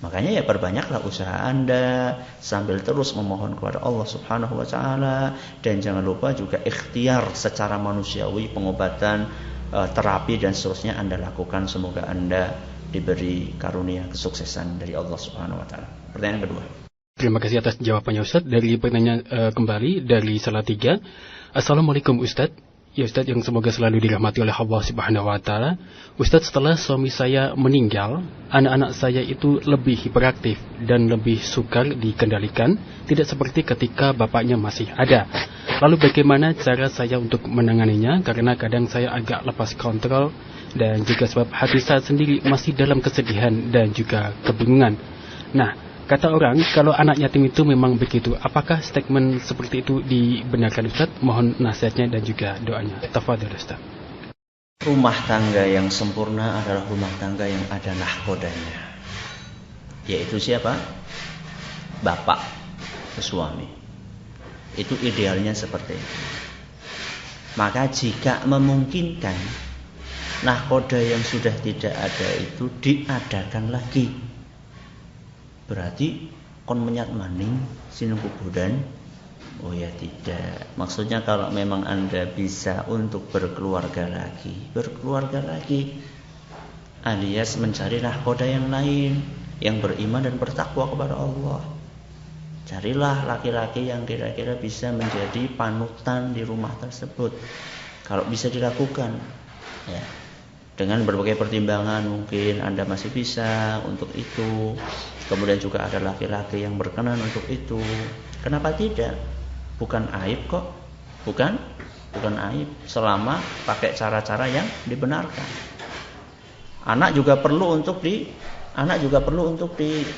[SPEAKER 1] Makanya ya perbanyaklah usaha Anda sambil terus memohon kepada Allah Subhanahu wa Ta'ala, dan jangan lupa juga ikhtiar secara manusiawi, pengobatan, terapi dan seterusnya Anda lakukan. Semoga Anda diberi karunia kesuksesan dari Allah Subhanahu wa taala. Pertanyaan kedua.
[SPEAKER 2] Terima kasih atas jawabannya Ustadz. Dari pertanyaan kembali dari Salatiga. Assalamualaikum Ustadz. Ya Ustadz, yang semoga selalu dirahmati oleh Allah Subhanahu wa taala. Ustadz, setelah suami saya meninggal, anak-anak saya itu lebih hiperaktif dan lebih sukar dikendalikan, tidak seperti ketika bapaknya masih ada. Lalu bagaimana cara saya untuk menanganinya? Karena kadang saya agak lepas kontrol dan juga sebab hati saya sendiri masih dalam kesedihan dan juga kebingungan. Nah, kata orang, kalau anak yatim itu memang begitu. Apakah statement seperti itu dibenarkan Ustaz? Mohon nasihatnya dan juga doanya. Tafadhol Ustaz.
[SPEAKER 1] Rumah tangga yang sempurna adalah rumah tangga yang ada nahkodanya. Yaitu siapa? Bapak, suami. Itu idealnya seperti itu. Maka jika memungkinkan, nahkoda yang sudah tidak ada itu diadakan lagi. Berarti kon menyat maning sinung kubudan. Oh ya tidak. Maksudnya kalau memang Anda bisa untuk berkeluarga lagi, alias mencari nahkoda yang lain yang beriman dan bertakwa kepada Allah. Carilah laki-laki yang kira-kira bisa menjadi panutan di rumah tersebut. Kalau bisa dilakukan, ya. Dengan berbagai pertimbangan mungkin Anda masih bisa untuk itu. Kemudian juga ada laki-laki yang berkenan untuk itu. Kenapa tidak? Bukan aib kok. Bukan aib selama pakai cara-cara yang dibenarkan. Anak juga perlu untuk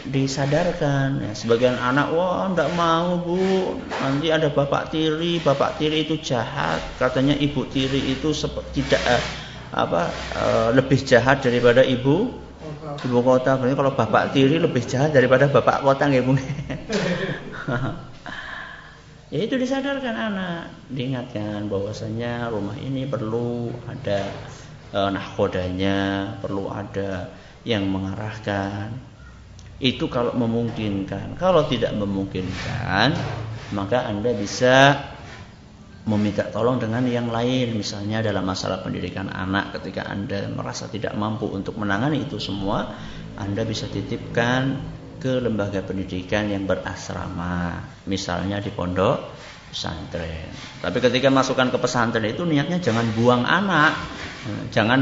[SPEAKER 1] disadarkan. Ya, sebagian anak, wah enggak mau Bu, nanti ada bapak tiri itu jahat. Katanya ibu tiri itu tidak lebih jahat daripada ibu kota. Berarti kalau bapak tiri lebih jahat daripada bapak kota nggih, Bu. Ya itu disadarkan anak, diingatkan bahwasanya rumah ini perlu ada nahkodanya, perlu ada yang mengarahkan. Itu kalau memungkinkan. Kalau tidak memungkinkan, maka Anda bisa meminta tolong dengan yang lain. Misalnya dalam masalah pendidikan anak, ketika Anda merasa tidak mampu untuk menangani itu semua, Anda bisa titipkan ke lembaga pendidikan yang berasrama, misalnya di pondok pesantren. Tapi ketika masukkan ke pesantren itu niatnya jangan buang anak. Jangan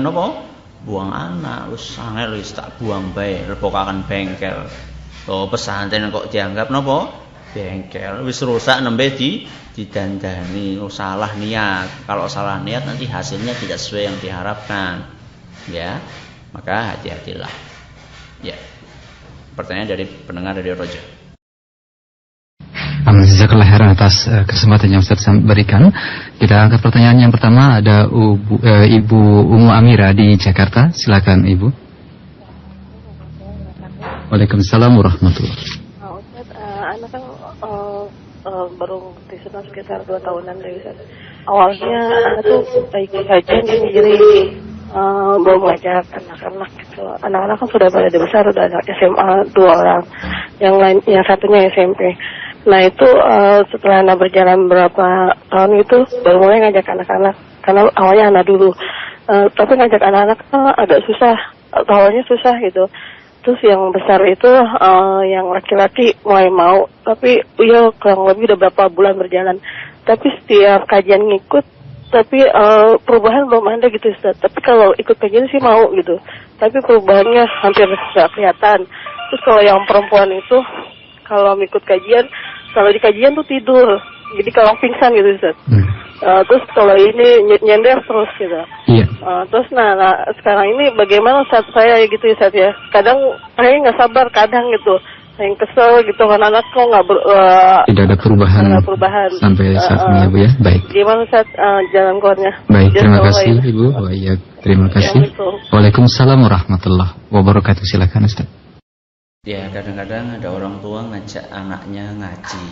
[SPEAKER 1] buang anak, wis angel wis tak buang bae, repokaken bengkel. Oh, pesantren kok dianggap bengkel, wis rusak nembe didandani. Oh, salah niat. Kalau salah niat nanti hasilnya tidak sesuai yang diharapkan. Ya. Maka hati-hatilah. Ya. Pertanyaan dari pendengar dari Roja.
[SPEAKER 3] Jazakallah khairan atas kesempatan yang Ustaz berikan. Kita angkat pertanyaan yang pertama, ada Ibu Umu Amira di Jakarta. Silakan Ibu. Waalaikumsalam warahmatullahi wabarakatuh.
[SPEAKER 4] Ustaz, anak kan baru disunat sekitar 2 tahunan dari Ustaz. Awalnya anak tuh baik-baik aja jadi baru ngajak anak-anak gitu. Anak-anak kan sudah pada besar, udah anak SMA 2 orang, yang satunya SMP. Nah itu setelah anak berjalan berapa tahun itu baru mulai ngajak anak-anak, karena awalnya anak dulu. Tapi ngajak anak-anak agak susah, awalnya susah gitu. Terus yang besar itu yang laki-laki mulai mau, tapi ya kurang lebih udah berapa bulan berjalan. Tapi setiap kajian ngikut, tapi perubahan belum ada gitu Ustaz. Tapi kalau ikut kajian sih mau gitu, tapi perubahannya hampir nggak kelihatan. Terus kalau yang perempuan itu, kalau ikut kajian, kalau di kajian tuh tidur, jadi kalau pingsan gitu Ustaz. Terus kalau ini nyender terus gitu.
[SPEAKER 3] Iya.
[SPEAKER 4] Terus nah sekarang ini bagaimana Ustaz saya gitu Ustaz ya. Kadang saya nggak sabar, kadang gitu. Yang kesel gitu kan, anak kok
[SPEAKER 3] tidak ada perubahan sampai saat ini ya Bu ya. Baik.
[SPEAKER 4] Gimana Ustaz jalan keluarnya?
[SPEAKER 3] Baik, terima kasih Ibu. Oh iya, terima kasih. Waalaikumsalam warahmatullahi wabarakatuh. Silakan Ustaz.
[SPEAKER 1] Ya, kadang-kadang ada orang tua ngajak anaknya ngaji,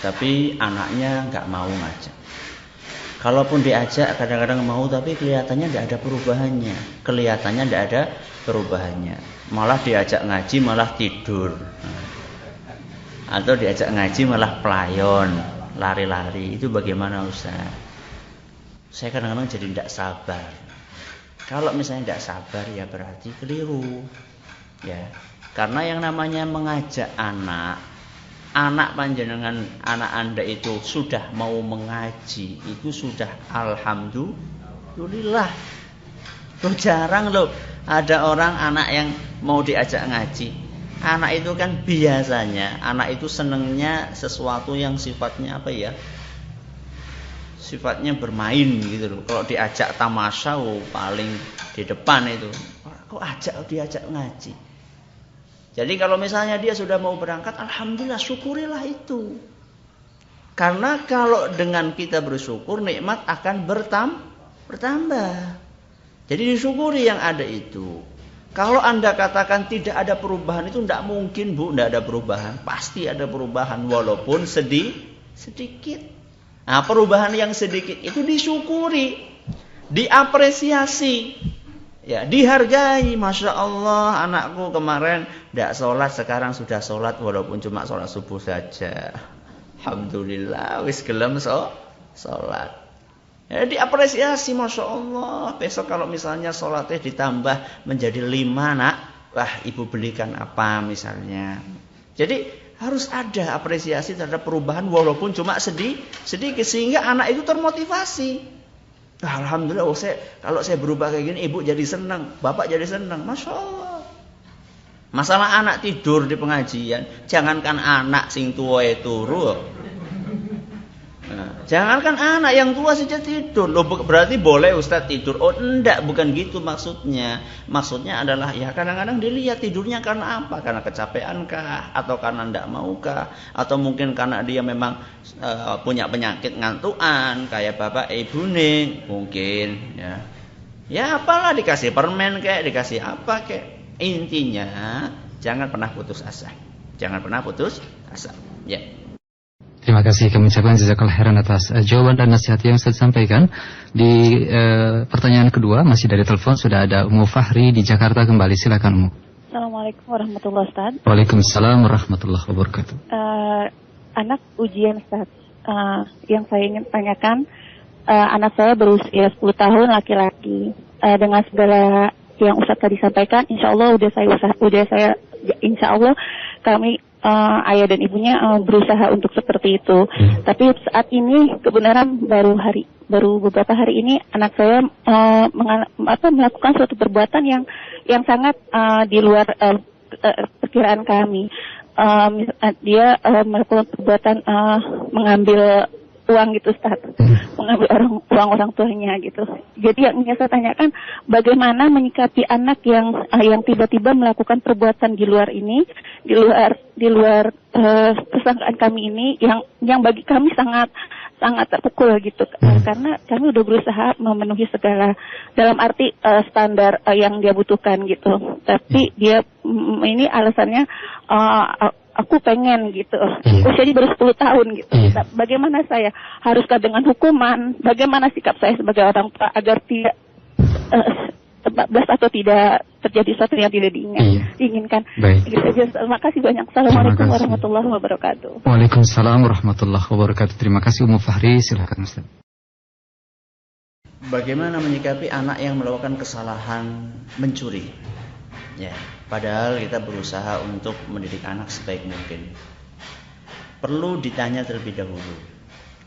[SPEAKER 1] tapi anaknya nggak mau ngajak. Kalaupun diajak kadang-kadang mau, tapi kelihatannya tidak ada perubahannya. Malah diajak ngaji malah tidur, atau diajak ngaji malah pelayon, lari-lari. Itu bagaimana Ustaz? Saya kadang-kadang jadi tidak sabar. Kalau misalnya tidak sabar ya berarti keliru. Ya. Karena yang namanya mengajak anak panjenengan, anak Anda itu sudah mau mengaji, itu sudah alhamdulillah. Tuh jarang loh ada orang anak yang mau diajak ngaji. Anak itu kan biasanya anak itu senengnya sesuatu yang sifatnya apa ya? Sifatnya bermain gitu loh. Kalau diajak tamasya paling di depan itu. Kok diajak ngaji? Jadi kalau misalnya dia sudah mau berangkat, alhamdulillah, syukurilah itu. Karena kalau dengan kita bersyukur, nikmat akan bertambah. Jadi disyukuri yang ada itu. Kalau Anda katakan tidak ada perubahan, itu tidak mungkin, Bu, tidak ada perubahan. Pasti ada perubahan walaupun sedikit. Nah, perubahan yang sedikit itu disyukuri, diapresiasi. Ya, dihargai. Masya Allah, anakku kemarin tidak sholat, sekarang sudah sholat walaupun cuma sholat subuh saja. Alhamdulillah, wis gelem sholat. Ya, diapresiasi, Masya Allah. Besok kalau misalnya sholatnya ditambah menjadi 5, nak, wah ibu belikan apa misalnya. Jadi harus ada apresiasi terhadap perubahan walaupun cuma sedikit sehingga anak itu termotivasi. Alhamdulillah, kalau saya berubah kayak gini, ibu jadi senang, bapak jadi senang. Masya Allah. Masalah anak tidur di pengajian, jangankan anak sing tua turu. Jangankan anak yang tua saja tidur. Loh, berarti boleh Ustaz tidur? Oh enggak, bukan gitu maksudnya. Maksudnya adalah ya kadang-kadang dilihat tidurnya karena apa? Karena kecapean kah? Atau karena enggak mau kah? Atau mungkin karena dia memang punya penyakit ngantuan kayak bapak ibu nih mungkin ya. Ya apalah, dikasih permen kayak, dikasih apa kayak. Intinya jangan pernah putus asa. Jangan pernah putus asa. Ya.
[SPEAKER 3] Terima kasih kami ucapkan jazakallahu khairan atas jawaban dan nasihat yang saya sampaikan. Di pertanyaan kedua masih dari telepon sudah ada Ummu Fahri di Jakarta kembali. Silakan Ummu.
[SPEAKER 5] Assalamualaikum warahmatullahi wabarakatuh.
[SPEAKER 3] Waalaikumsalam warahmatullahi wabarakatuh.
[SPEAKER 5] Anak ujian Ustaz. Yang saya ingin tanyakan, anak saya berusia 10 tahun laki-laki. Dengan segala yang Ustaz tadi sampaikan, insya Allah insya Allah kami ayah dan ibunya berusaha untuk seperti itu. Tapi saat ini kebenaran baru beberapa hari ini anak saya melakukan suatu perbuatan yang sangat di luar perkiraan kami. Dia melakukan perbuatan mengambil uang gitu Ustaz, mengambil uang orang tuanya gitu. Jadi yang ingin saya tanyakan, bagaimana menyikapi anak yang tiba-tiba melakukan perbuatan di luar ini, di luar persangkaan kami ini, yang bagi kami sangat terpukul gitu, karena kami udah berusaha memenuhi segala dalam arti standar yang dia butuhkan gitu, tapi dia ini alasannya aku pengen gitu, usianya baru 10 tahun gitu. Bagaimana saya? Haruskah dengan hukuman? Bagaimana sikap saya sebagai orang tua agar tidak terbablas atau tidak terjadi sesuatu yang tidak diinginkan? Gitu aja. Terima kasih banyak. Assalamualaikum warahmatullahi wabarakatuh.
[SPEAKER 3] Waalaikumsalam warahmatullahi wabarakatuh. Terima kasih Ummu Fahri. Silakan Ustaz.
[SPEAKER 1] Bagaimana menyikapi anak yang melakukan kesalahan mencuri? Ya, padahal kita berusaha untuk mendidik anak sebaik mungkin. Perlu ditanya terlebih dahulu,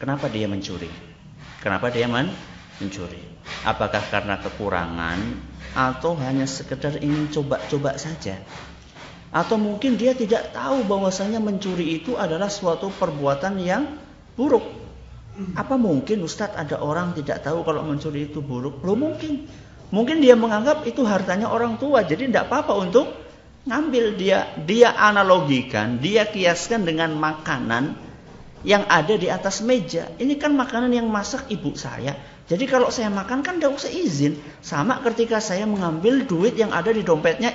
[SPEAKER 1] kenapa dia mencuri? Kenapa dia mencuri? Apakah karena kekurangan atau hanya sekedar ingin coba-coba saja? Atau mungkin dia tidak tahu bahwasanya mencuri itu adalah suatu perbuatan yang buruk? Apa mungkin Ustadz ada orang tidak tahu kalau mencuri itu buruk? Belum mungkin. Mungkin dia menganggap itu hartanya orang tua, jadi tidak apa-apa untuk ngambil. Dia analogikan, dia kiaskan dengan makanan yang ada di atas meja. Ini kan makanan yang masak ibu saya. Jadi kalau saya makan kan tidak usah izin. Sama ketika saya mengambil duit yang ada di dompetnya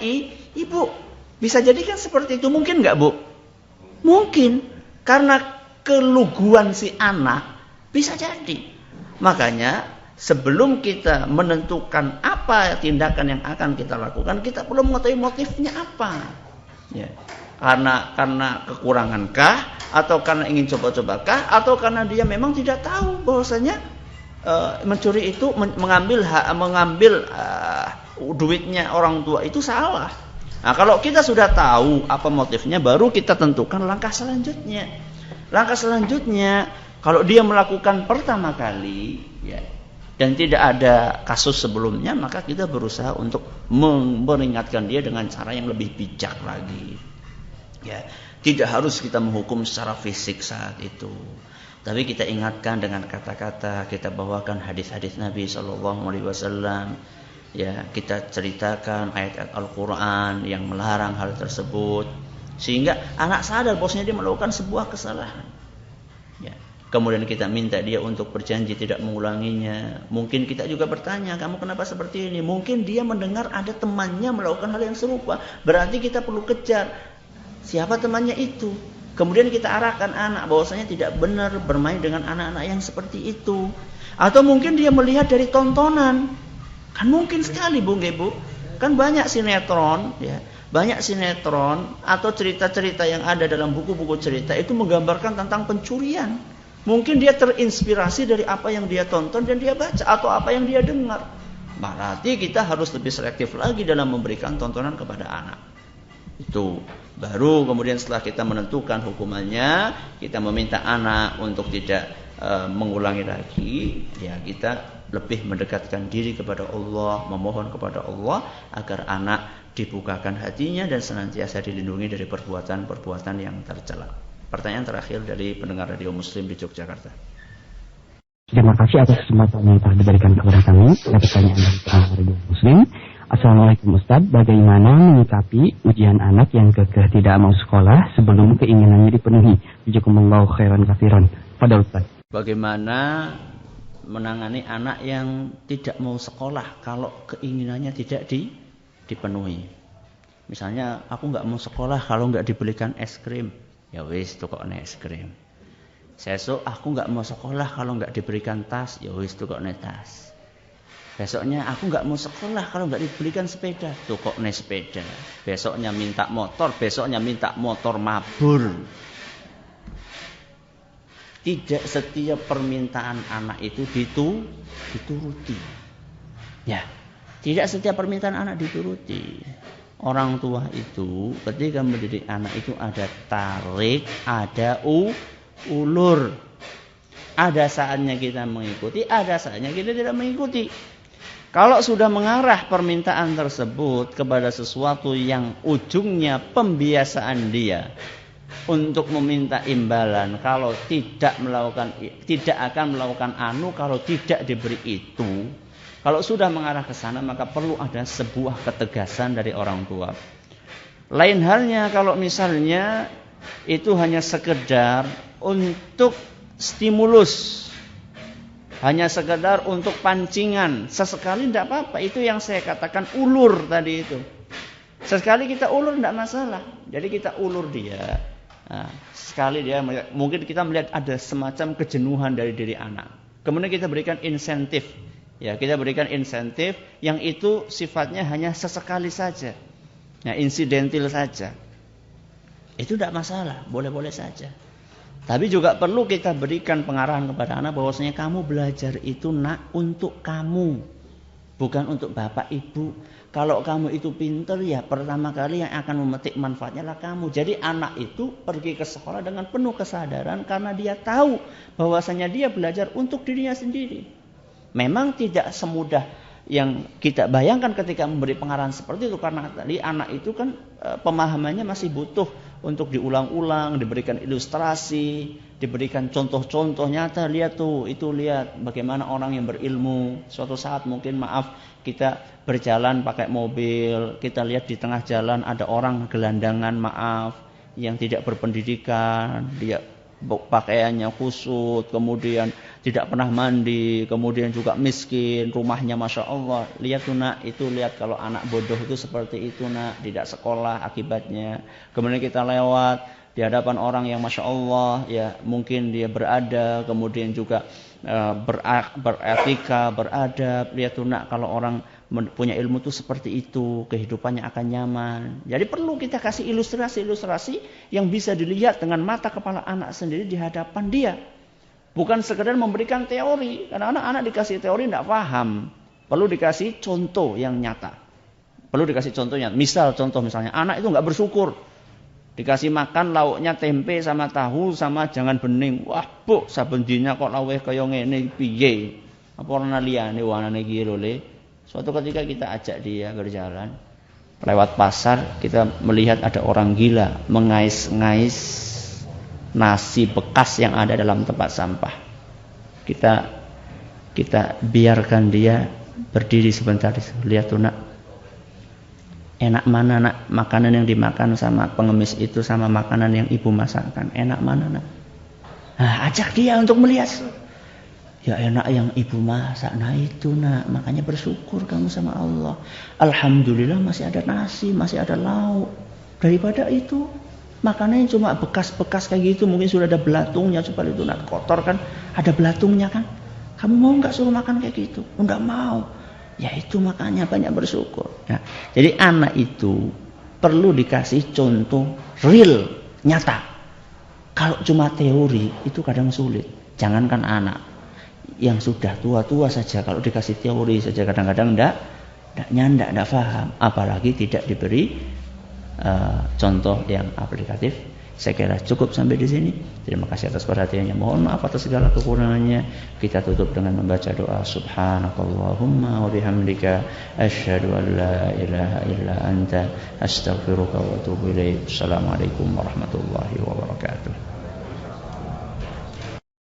[SPEAKER 1] ibu. Bisa jadi kan seperti itu. Mungkin nggak Bu? Mungkin. Karena keluguan si anak bisa jadi. Makanya sebelum kita menentukan apa tindakan yang akan kita lakukan, kita perlu mengetahui motifnya apa. Ya. Karena kekurangankah, atau karena ingin coba-cobakah, atau karena dia memang tidak tahu bahwasanya mencuri itu mengambil duitnya orang tua itu salah. Nah, kalau kita sudah tahu apa motifnya, baru kita tentukan langkah selanjutnya. Langkah selanjutnya, kalau dia melakukan pertama kali, ya, dan tidak ada kasus sebelumnya, maka kita berusaha untuk memperingatkan dia dengan cara yang lebih bijak lagi. Ya, tidak harus kita menghukum secara fisik saat itu, tapi kita ingatkan dengan kata-kata, kita bawakan hadis-hadis Nabi SAW. Ya, kita ceritakan ayat-ayat Al-Quran yang melarang hal tersebut, sehingga anak sadar bahwasanya dia melakukan sebuah kesalahan. Ya. Kemudian kita minta dia untuk berjanji tidak mengulanginya. Mungkin kita juga bertanya, kamu kenapa seperti ini? Mungkin dia mendengar ada temannya melakukan hal yang serupa. Berarti kita perlu kejar siapa temannya itu. Kemudian kita arahkan anak bahwasanya tidak benar bermain dengan anak-anak yang seperti itu. Atau mungkin dia melihat dari tontonan. Kan mungkin sekali Bu, kan banyak sinetron, ya, banyak sinetron atau cerita-cerita yang ada dalam buku-buku cerita itu menggambarkan tentang pencurian. Mungkin dia terinspirasi dari apa yang dia tonton dan dia baca atau apa yang dia dengar. Berarti kita harus lebih selektif lagi dalam memberikan tontonan kepada anak. Itu baru kemudian setelah kita menentukan hukumannya, kita meminta anak untuk tidak mengulangi lagi, ya kita lebih mendekatkan diri kepada Allah, memohon kepada Allah agar anak dibukakan hatinya dan senantiasa dilindungi dari perbuatan-perbuatan yang tercela. Pertanyaan terakhir dari pendengar Radio Muslim di Yogyakarta.
[SPEAKER 6] Terima kasih atas kesempatan yang telah diberikan kepada kami. Ada pertanyaan dari pendengar Radio Muslim. Assalamualaikum Ustaz, bagaimana menyikapi ujian anak yang kekeh tidak mau sekolah sebelum keinginannya dipenuhi? Jazakumullahu khairan katsiran. Pada Ustaz.
[SPEAKER 1] Bagaimana menangani anak yang tidak mau sekolah kalau keinginannya tidak dipenuhi? Misalnya, aku nggak mau sekolah kalau nggak dibelikan es krim. Ya wis, tukokne es krim. Sesuk aku nggak mau sekolah kalau nggak diberikan tas. Ya wis, tukokne tas. Besoknya aku nggak mau sekolah kalau nggak dibelikan sepeda. Tukokne sepeda. Besoknya minta motor. Besoknya minta motor mabur. Tidak setiap permintaan anak itu dituruti. Ya, tidak setiap permintaan anak dituruti. Orang tua itu ketika mendidik anak itu ada tarik, ada ulur. Ada saatnya kita mengikuti, ada saatnya kita tidak mengikuti. Kalau sudah mengarah permintaan tersebut kepada sesuatu yang ujungnya pembiasaan dia untuk meminta imbalan, kalau tidak akan melakukan kalau tidak diberi itu. Kalau sudah mengarah ke sana, maka perlu ada sebuah ketegasan dari orang tua. Lain halnya kalau misalnya itu hanya sekedar untuk stimulus, hanya sekedar untuk pancingan, sesekali tidak apa-apa. Itu yang saya katakan ulur tadi itu. Sesekali kita ulur tidak masalah. Jadi kita ulur dia. Nah, sekali dia mungkin kita melihat ada semacam kejenuhan dari diri anak. Kemudian kita berikan insentif. Ya, kita berikan insentif yang itu sifatnya hanya sesekali saja. Nah, insidentil saja. Itu tidak masalah, boleh-boleh saja. Tapi juga perlu kita berikan pengarahan kepada anak bahwasanya kamu belajar itu nak untuk kamu, bukan untuk bapak ibu. Kalau kamu itu pintar, ya pertama kali yang akan memetik manfaatnya lah kamu. Jadi anak itu pergi ke sekolah dengan penuh kesadaran karena dia tahu bahwasanya dia belajar untuk dirinya sendiri. Memang tidak semudah yang kita bayangkan ketika memberi pengarahan seperti itu, karena tadi anak itu kan pemahamannya masih butuh untuk diulang-ulang, diberikan ilustrasi, diberikan contoh-contoh nyata. Lihat tuh, itu lihat bagaimana orang yang berilmu. Suatu saat mungkin kita berjalan pakai mobil, kita lihat di tengah jalan ada orang gelandangan, yang tidak berpendidikan, dia pakaiannya kusut, kemudian tidak pernah mandi, kemudian juga miskin, rumahnya Masya Allah. Lihat tuh nak, itu lihat kalau anak bodoh itu seperti itu nak, tidak sekolah akibatnya. Kemudian kita lewat di hadapan orang yang Masya Allah, ya mungkin dia berada, kemudian juga beretika, beradab. Lihat tuh nak, kalau orang punya ilmu itu seperti itu, kehidupannya akan nyaman. Jadi perlu kita kasih ilustrasi-ilustrasi yang bisa dilihat dengan mata kepala anak sendiri di hadapan dia. Bukan sekedar memberikan teori. Karena anak-anak dikasih teori tidak paham. Perlu dikasih contoh yang nyata. Perlu dikasih contohnya. Misalnya anak itu nggak bersyukur. Dikasih makan lauknya tempe sama tahu sama jangan bening. Wah, Bu, saben dina kok laweh kaya ngene piye? Apa ora liyane wanane iki lho, Le. Suatu ketika kita ajak dia berjalan lewat pasar, kita melihat ada orang gila mengais-ngais nasi bekas yang ada dalam tempat sampah. Kita biarkan dia berdiri sebentar. Lihat tuh nak, enak mana nak makanan yang dimakan sama pengemis itu sama makanan yang ibu masakkan? Enak mana nak? Nah, ajak dia untuk melihat. Ya enak yang ibu masak. Nah itu nak, makanya bersyukur kamu sama Allah. Alhamdulillah masih ada nasi, masih ada lauk. Daripada itu makanannya cuma bekas-bekas kayak gitu, mungkin sudah ada belatungnya, supaya itu nak kotor kan, ada belatungnya kan. Kamu mau nggak suruh makan kayak gitu? Enggak mau. Ya itu makanya banyak bersyukur. Ya. Jadi anak itu perlu dikasih contoh real, nyata. Kalau cuma teori itu kadang sulit. Jangankan anak yang sudah tua-tua saja, kalau dikasih teori saja kadang-kadang enggak paham. Apalagi tidak diberi contoh yang aplikatif. Saya kira cukup sampai di sini. Terima kasih atas perhatiannya. Mohon maaf atas segala kekurangannya. Kita tutup dengan membaca doa. Subhanakallahumma wa bihamdika asyhadu an la ilaha illa anta astaghfiruka wa atubu ilaik. Assalamualaikum warahmatullahi wabarakatuh.